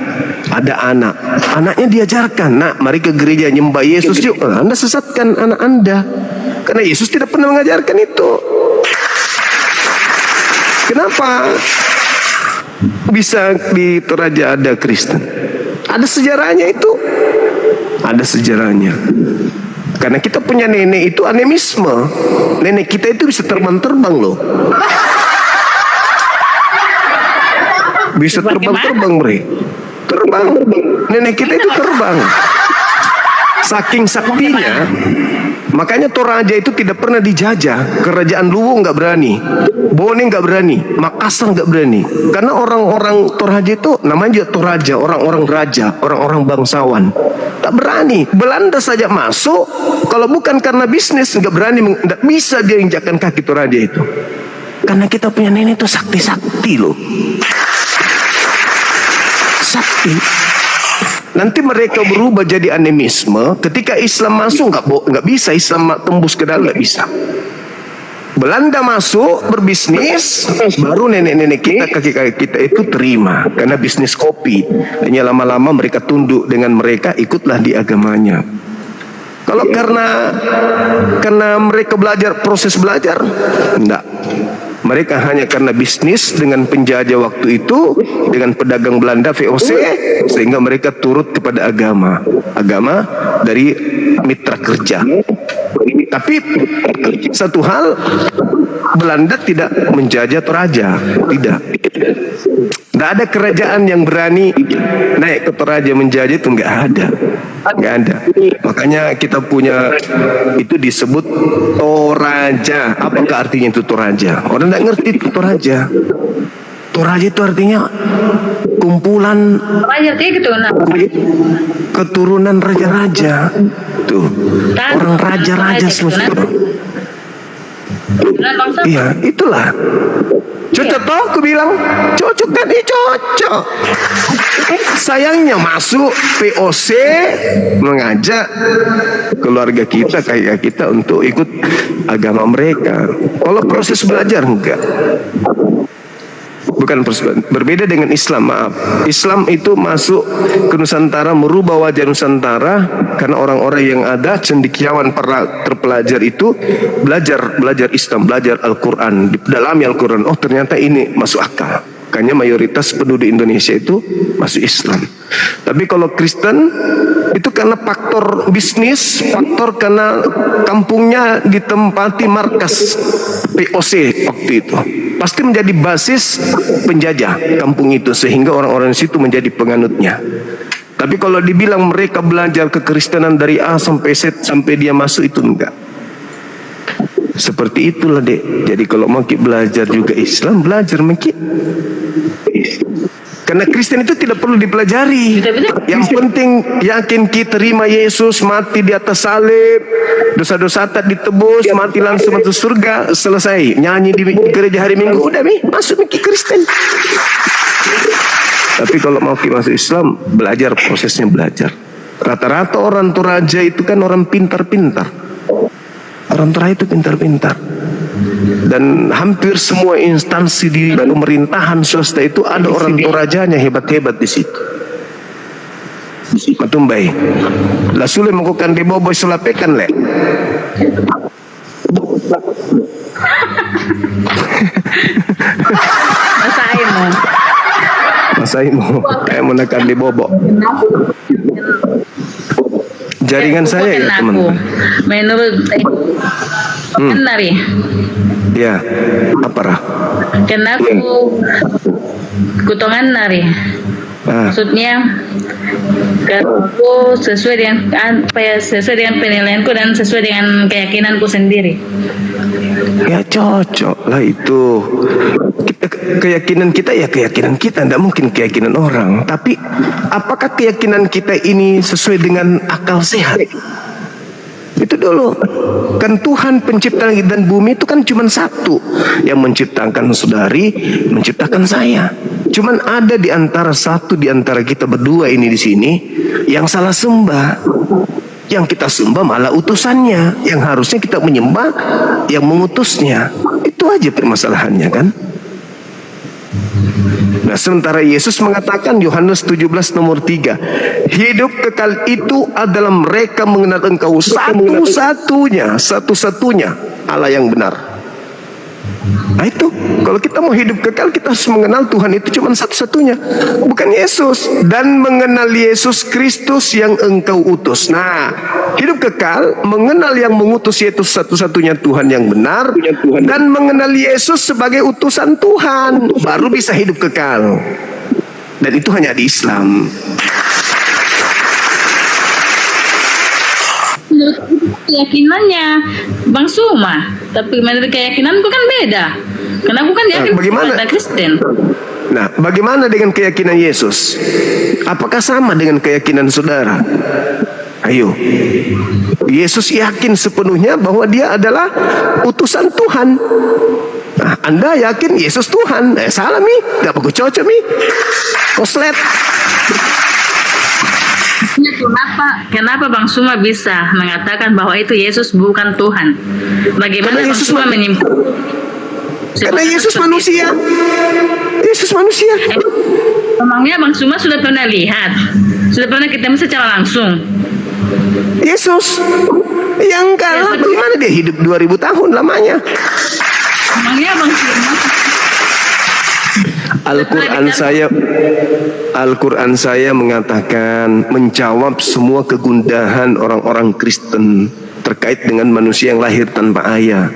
ada anak, anaknya diajarkan, nak mari ke gereja nyembah Yesus yuk. Anda sesatkan anak Anda, karena Yesus tidak pernah mengajarkan itu. Kenapa bisa di Toraja ada Kristen? Ada sejarahnya itu, ada sejarahnya. Karena kita punya nenek itu animisme, nenek kita itu bisa terbang-terbang loh. Bisa terbang-terbang, Bre. Terbang. Nenek kita itu terbang. Saking saktinya, makanya Toraja itu tidak pernah dijajah. Kerajaan Luwu nggak berani, Bone nggak berani, Makassar nggak berani. Karena orang-orang Toraja itu namanya juga Toraja, orang-orang raja, orang-orang bangsawan. Tak berani. Belanda saja masuk, kalau bukan karena bisnis nggak berani, nggak bisa dia injakkan kaki Toraja itu. Karena kita punya nenek itu sakti-sakti loh. Sakti. Nanti mereka berubah jadi animisme. Ketika Islam masuk nggak bisa, Islam tembus ke dalam nggak bisa. Belanda masuk berbisnis, baru nenek-nenek kita, kakek-kakek kita itu terima karena bisnis kopi. Hanya lama-lama mereka tunduk dengan mereka, ikutlah di agamanya. Kalau karena mereka belajar, proses belajar, enggak. Mereka hanya karena bisnis dengan penjajah waktu itu, dengan pedagang Belanda VOC, sehingga mereka turut kepada agama dari mitra kerja. Tapi satu hal, Belanda tidak menjajah Toraja, tidak. Nggak ada kerajaan yang berani naik ke Toraja menjajah, itu nggak ada. Makanya kita punya itu disebut Toraja. Apakah artinya itu Toraja? Orang nggak ngerti itu Toraja. Toraja itu artinya kumpulan Raja kayak gitu nah. keturunan raja-raja. Tuh, orang raja-raja semua. Keturunan bangsa. Iya, itulah. Cocok toh, aku bilang. Cocok kan? Cocok. Sayangnya masuk POC mengajak keluarga kita, kayak kita untuk ikut agama mereka. Kalau proses belajar enggak. Bukan berbeda dengan Islam, maaf. Islam itu masuk ke Nusantara, merubah wajah Nusantara karena orang-orang yang ada cendekiawan terpelajar itu belajar Islam, belajar Al-Quran, didalami Al-Quran. Oh ternyata ini masuk akal. Makanya mayoritas penduduk Indonesia itu masuk Islam. Tapi kalau Kristen itu karena faktor bisnis, faktor karena kampungnya ditempati markas POC waktu itu. Pasti menjadi basis penjajah kampung itu, sehingga orang-orang di situ menjadi penganutnya. Tapi kalau dibilang mereka belajar kekristenan dari A sampai Z sampai dia masuk, itu enggak. Seperti itulah dek. Jadi kalau mau belajar juga Islam, belajar mungkin. Karena Kristen itu tidak perlu dipelajari. Yang penting yakin kita terima Yesus, mati di atas salib, dosa-dosa tak ditebus, mati langsung masuk surga, selesai. Nyanyi di gereja hari Minggu, udah masuk ke Kristen. Tapi kalau mau masuk Islam, belajar, prosesnya belajar. Rata-rata orang Toraja itu kan orang pintar-pintar. Orang Toraja itu pintar-pintar. Dan hampir semua instansi di pemerintahan swasta itu ada orang Torajanya hebat-hebat di situ. Matumbai. Lah sule mengkukan di boboy sulapekan le. Masaimu. Kayak menekan di bobok. Jaringan saya ya teman-teman. Menurut nari. Ya, apa rah? Kenapa kutongan nari? Maksudnya aku sesuai dengan apa ya, sesuai dengan penilaianku dan sesuai dengan keyakinanku sendiri. Ya cocok lah itu. Keyakinan kita ya keyakinan kita, tidak mungkin keyakinan orang. Tapi apakah keyakinan kita ini sesuai dengan akal sehat? Itu dulu. Kan Tuhan pencipta langit dan bumi itu kan cuma satu. Yang menciptakan saudari, menciptakan saya. Cuman ada di antara satu di antara kita berdua ini di sini yang salah sembah. Yang kita sembah malah utusannya. Yang harusnya kita menyembah yang mengutusnya. Itu aja permasalahannya kan. Nah sementara Yesus mengatakan Yohanes 17 nomor 3, hidup kekal itu adalah mereka mengenal engkau satu-satunya Allah yang benar. Nah itu, kalau kita mau hidup kekal kita harus mengenal Tuhan itu cuma satu-satunya, bukan Yesus. Dan mengenal Yesus Kristus yang engkau utus. Nah, hidup kekal mengenal yang mengutus yaitu satu-satunya Tuhan yang benar, dan mengenal Yesus sebagai utusan Tuhan, baru bisa hidup kekal. Dan itu hanya di Islam. Keyakinannya Bang Suma, tapi menurut keyakinanku kan beda. Karena aku kan yakin bagaimana Kristen. Nah, bagaimana dengan keyakinan Yesus? Apakah sama dengan keyakinan saudara? Ayo. Yesus yakin sepenuhnya bahwa dia adalah utusan Tuhan. Nah, Anda yakin Yesus Tuhan? Salah mi, gak bagus cocok mi. Koslet. Kenapa Bang Suma bisa mengatakan bahwa itu Yesus bukan Tuhan? Bagaimana Bang Suma menyimpulkan? Karena Yesus manusia. Yesus manusia. Emangnya Bang Suma sudah pernah lihat? Sudah pernah ketemu secara langsung? Yesus yang kalah, gimana dia hidup 2000 tahun lamanya? Emangnya Bang Suma Al-Quran saya mengatakan, menjawab semua kegundahan orang-orang Kristen terkait dengan manusia yang lahir tanpa ayah.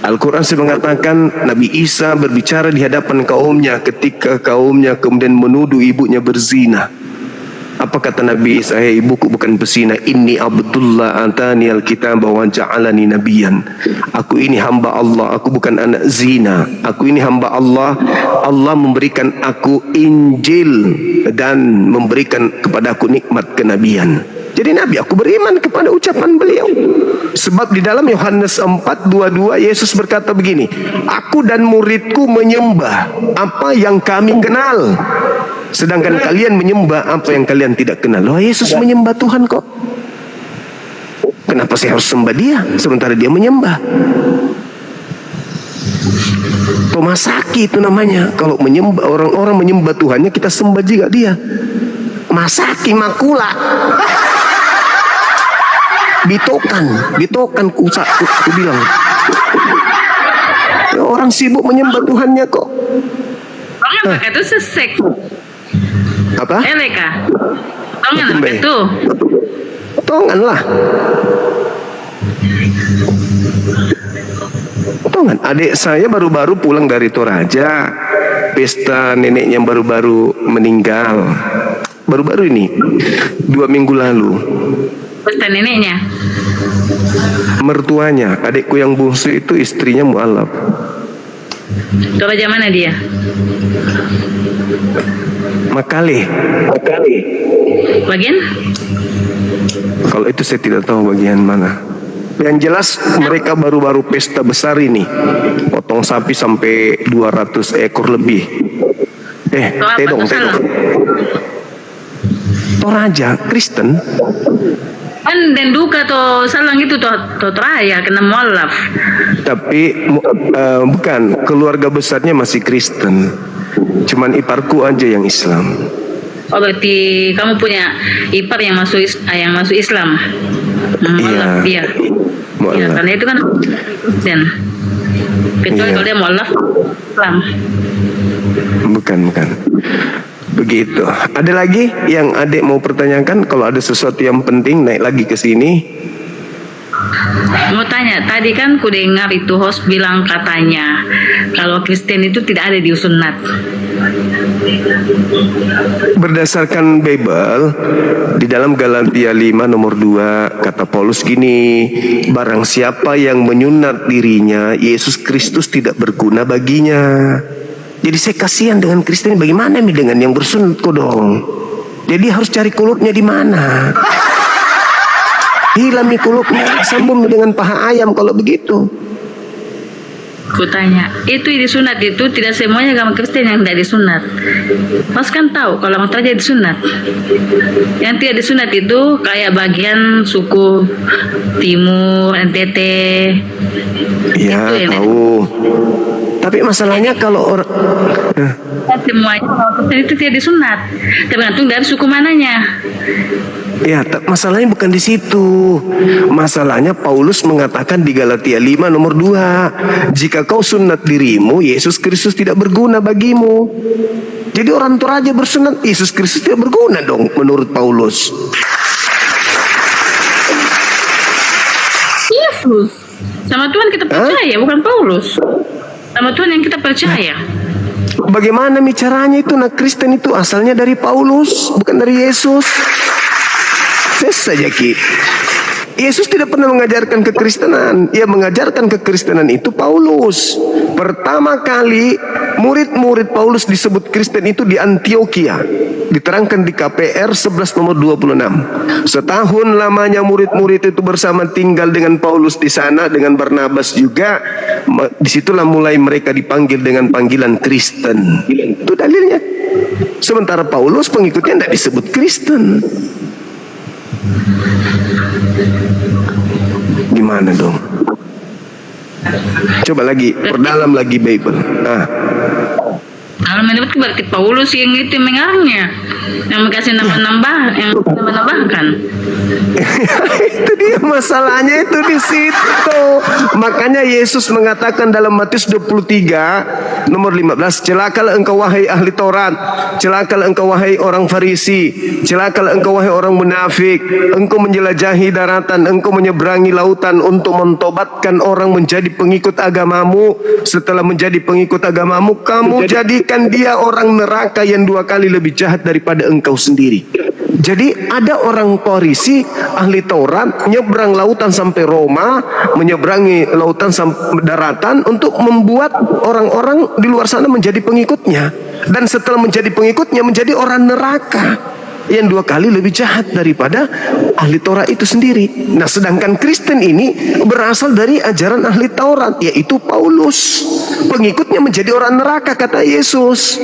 Al-Quran saya mengatakan Nabi Isa berbicara di hadapan kaumnya ketika kaumnya kemudian menuduh ibunya berzina. Apa kata Nabi Isa? Hei ibuku bukan pesina. Inni Abdullah atani al-kitab wa ja'alani nabiyan. Aku ini hamba Allah, aku bukan anak zina. Aku ini hamba Allah. Allah memberikan aku Injil dan memberikan kepada aku nikmat kenabian. Jadi Nabi, aku beriman kepada ucapan beliau. Sebab di dalam Yohanes 4:22 Yesus berkata begini, aku dan muridku menyembah apa yang kami kenal, sedangkan kalian menyembah apa yang kalian tidak kenal. Loh, Yesus menyembah Tuhan kok. Kenapa saya harus sembah dia sementara dia menyembah? Tomasaki itu namanya. Kalau menyembah, orang-orang menyembah Tuhannya, kita sembah juga dia. Masaki makula. Bitokan ku bilang. Ya, orang sibuk menyembah Tuhannya kok. Orang itu sesek. Apa? Eleka. Tongan apa itu? Tongan lah. Tongan. Adik saya baru-baru pulang dari Toraja. Pesta neneknya baru-baru meninggal. Baru-baru ini. 2 minggu lalu. Pesta neneknya. Mertuanya, adikku yang bungsu itu istrinya mualaf. Toraja mana dia? Makale. Bagian? Kalau itu saya tidak tahu bagian mana. Yang jelas mereka baru-baru pesta besar ini. Potong sapi sampai 200 ekor lebih. Tedong. Toraja, Kristen. Kan dan duka to salang itu to Toraja kena mualaf. Tapi bukan, keluarga besarnya masih Kristen. Cuman iparku aja yang Islam. Oh, berarti kamu punya ipar yang masuk Islam. Mualaf dia. Ya, karena itu kan Kristen. Kecuali kalau dia mualaf Islam. Bukan. Begitu. Ada lagi yang adik mau pertanyakan? Kalau ada sesuatu yang penting naik lagi ke sini. Mau tanya, tadi kan ku dengar itu host bilang katanya kalau Kristen itu tidak ada di sunat. Berdasarkan Bible, di dalam Galatia 5 nomor 2 kata Paulus gini, barang siapa yang menyunat dirinya, Yesus Kristus tidak berguna baginya. Jadi saya kasihan dengan Kristen. Bagaimana nih dengan yang bersunat kok dong? Jadi harus cari kulupnya di mana? Hilang nih kulupnya, sambung dengan paha ayam kalau begitu. Ku tanya, itu disunat itu tidak semuanya agama Kristen yang tidak disunat. Mas kan tahu kalau mau terjadi disunat. Yang tidak disunat itu kayak bagian suku Timur, NTT. Iya, tahu. Tapi masalahnya kalau orang semuanya kalau Kristen itu tidak disunat, tergantung dari suku mananya. Ya, masalahnya bukan di situ. Masalahnya Paulus mengatakan di Galatia 5 nomor 2, jika kau sunat dirimu, Yesus Kristus tidak berguna bagimu. Jadi orang Toraja bersunat, Yesus Kristus tidak berguna dong menurut Paulus. Yesus sama Tuhan kita percaya, bukan Paulus. Sama Tuhan yang kita percaya. Bagaimana caranya itu? Nah, Kristen itu asalnya dari Paulus, bukan dari Yesus. Saja Ki. Yesus tidak pernah mengajarkan kekristenan. Ia mengajarkan kekristenan itu Paulus. Pertama kali murid-murid Paulus disebut Kristen itu di Antioquia. Diterangkan di KPR 11 nomor 26. Setahun lamanya murid-murid itu bersama tinggal dengan Paulus di sana, dengan Barnabas juga. Disitulah mulai mereka dipanggil dengan panggilan Kristen. Itu dalilnya. Sementara Paulus pengikutnya tidak disebut Kristen. Gimana dong? Coba lagi, perdalam lagi Bible. Kalau menurut berarti Paulus yang itu mengarangnya, yang kasih nambah-nambahkan. Itu dia masalahnya, itu di situ. Makanya Yesus mengatakan dalam Matius 23 nomor 15, celakalah engkau wahai ahli Taurat, celakalah engkau wahai orang Farisi, celakalah engkau wahai orang munafik, engkau menjelajahi daratan, engkau menyeberangi lautan untuk mentobatkan orang menjadi pengikut agamamu. Setelah menjadi pengikut agamamu, kamu jadikan dia orang neraka yang 2 kali lebih jahat daripada engkau sendiri. Jadi ada orang Farisi ahli Taurat nyebrang lautan sampai Roma, menyeberangi lautan sampai daratan untuk membuat orang-orang di luar sana menjadi pengikutnya, dan setelah menjadi pengikutnya menjadi orang neraka yang 2 kali lebih jahat daripada ahli Taurat itu sendiri. Nah, sedangkan Kristen ini berasal dari ajaran ahli Taurat, yaitu Paulus. Pengikutnya menjadi orang neraka, kata Yesus.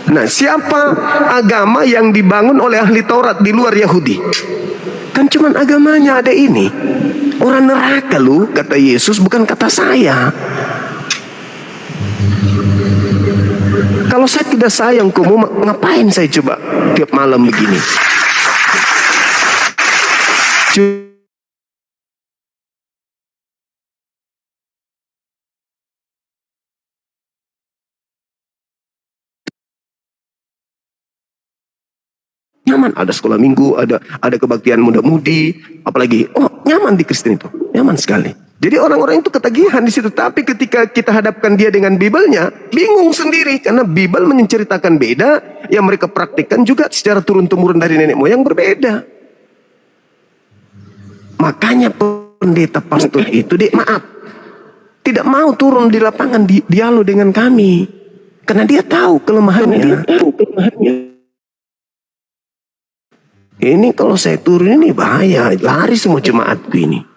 Nah, siapa agama yang dibangun oleh ahli Taurat di luar Yahudi? Kan cuman agamanya ada ini. Orang neraka lu, kata Yesus, bukan kata saya. Kalau saya tidak sayang kamu, ngapain saya coba tiap malam begini? Nyaman, ada sekolah minggu, ada kebaktian muda-mudi, apalagi nyaman di Kristen itu, nyaman sekali. Jadi orang-orang itu ketagihan di situ. Tapi ketika kita hadapkan dia dengan Bibelnya, bingung sendiri karena Bibel menceritakan beda, yang mereka praktikkan juga secara turun-temurun dari nenek moyang berbeda. Makanya pendeta pastor itu, tidak mau turun di lapangan dialog dengan kami, karena dia tahu kelemahannya. Ini kalau saya turun ini bahaya, lari semua jemaatku ini.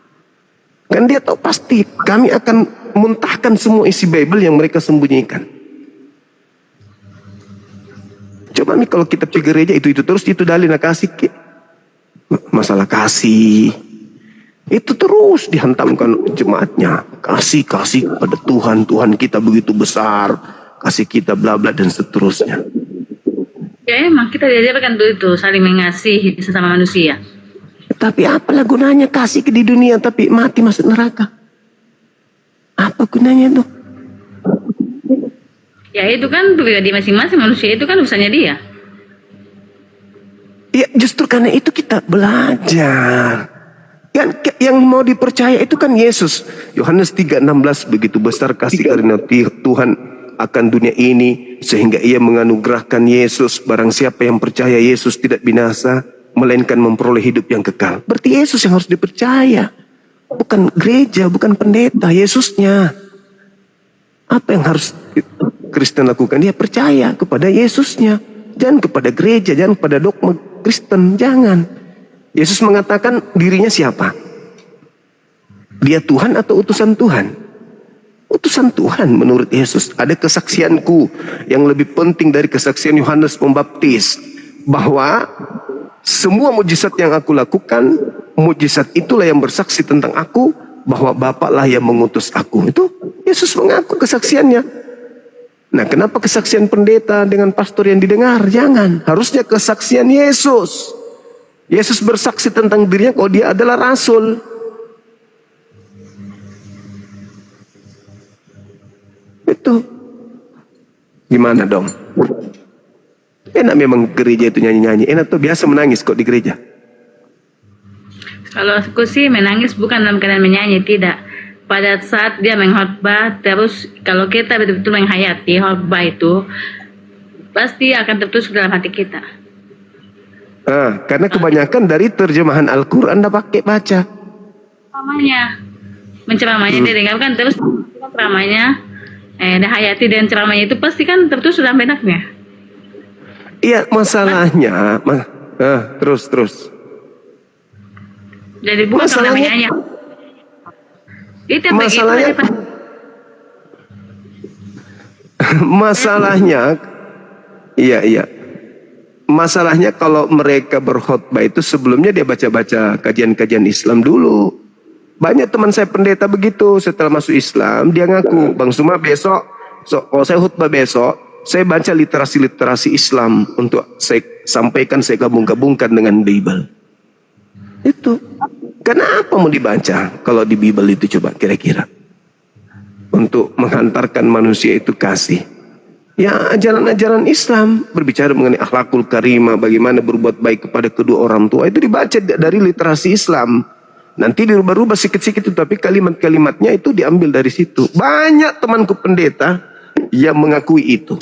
Kan dia tahu pasti kami akan muntahkan semua isi Bible yang mereka sembunyikan. Coba nih kalau kita pergi gereja itu terus, itu dalil kasih, masalah kasih itu terus dihantamkan jemaatnya. Kasih kepada Tuhan kita begitu besar, kasih kita bla bla dan seterusnya. Ya emang kita diajarkan itu saling mengasihi sesama manusia. Tapi apalah gunanya kasih di dunia tapi mati masuk neraka? Apa gunanya itu? Ya itu kan pribadi masing-masing manusia, itu kan urusannya dia. Ya justru karena itu kita belajar. Yang mau dipercaya itu kan Yesus. Yohanes 3:16, begitu besar kasih karunia Tuhan akan dunia ini sehingga ia menganugerahkan Yesus. Barang siapa yang percaya Yesus tidak binasa, melainkan memperoleh hidup yang kekal. Berarti Yesus yang harus dipercaya, bukan gereja, bukan pendeta, Yesusnya. Apa yang harus Kristen lakukan? Dia percaya kepada Yesusnya, jangan kepada gereja, jangan kepada dogma Kristen, jangan. Yesus mengatakan dirinya siapa? Dia Tuhan atau utusan Tuhan? Utusan Tuhan menurut Yesus. Ada kesaksianku yang lebih penting dari kesaksian Yohanes Pembaptis, bahwa semua mujizat yang aku lakukan, mujizat itulah yang bersaksi tentang aku, bahwa Bapaklah yang mengutus aku. Itu Yesus mengaku kesaksiannya. Nah, kenapa kesaksian pendeta dengan pastor yang didengar? Jangan. Harusnya kesaksian Yesus. Yesus bersaksi tentang dirinya kalau dia adalah rasul. Itu. Gimana dong? Enak memang gereja itu nyanyi-nyanyi. Enak tuh, biasa menangis kok di gereja. Kalau aku sih menangis bukan dalam keadaan menyanyi, tidak. Pada saat dia mengkhotbah, terus kalau kita betul-betul menghayati khotbah itu, pasti akan tertusuk dalam hati kita. Karena kebanyakan dari terjemahan Al-Quran anda pakai baca. Menceramanya didengarkan terus ceramahnya, hayati dan ceramahnya itu pasti kan tertusuk dalam benaknya. Iya, masalahnya, terus. Jadi bukan karena menyanyi. Itu masalahnya, iya. Masalahnya kalau mereka berkhotbah itu sebelumnya dia baca-baca kajian-kajian Islam dulu. Banyak teman saya pendeta begitu, setelah masuk Islam dia ngaku, Bang Suma besok, kalau saya khutbah besok, saya baca literasi-literasi Islam untuk saya sampaikan, saya gabung-gabungkan dengan Bible. Itu. Kenapa mau dibaca kalau di Bible itu coba kira-kira? Untuk menghantarkan manusia itu kasih. Ya ajaran-ajaran Islam berbicara mengenai akhlakul karimah, bagaimana berbuat baik kepada kedua orang tua, itu dibaca dari literasi Islam. Nanti dirubah-rubah sikit-sikit, tapi kalimat-kalimatnya itu diambil dari situ. Banyak temanku pendeta yang mengakui itu.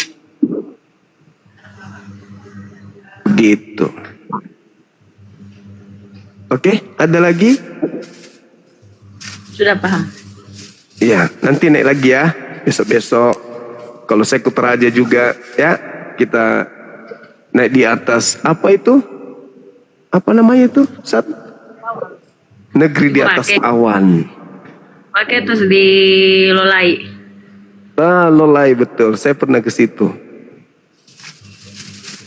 Gitu. Oke, ada lagi? Sudah paham. Iya, nanti naik lagi ya. Besok-besok. Kalau saya ke Toraja juga ya, kita naik di atas apa itu? Apa namanya itu? Negeri di atas awan. Pakai terus di Lolai. Ah, Lolai betul. Saya pernah ke situ.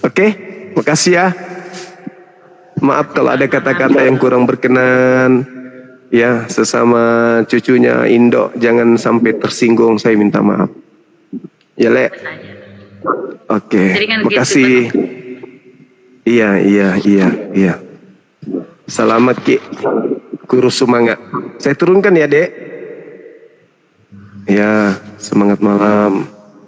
Oke, makasih ya. Maaf kalau ada kata-kata yang kurang berkenan. Ya, sesama cucunya Indo jangan sampai tersinggung. Saya minta maaf. Ya, Le. Oke, Jadi kan makasih. gitu, Iya. Selamat Ki. Kurus semangat. Saya turunkan ya, Dek. Ya, semangat malam.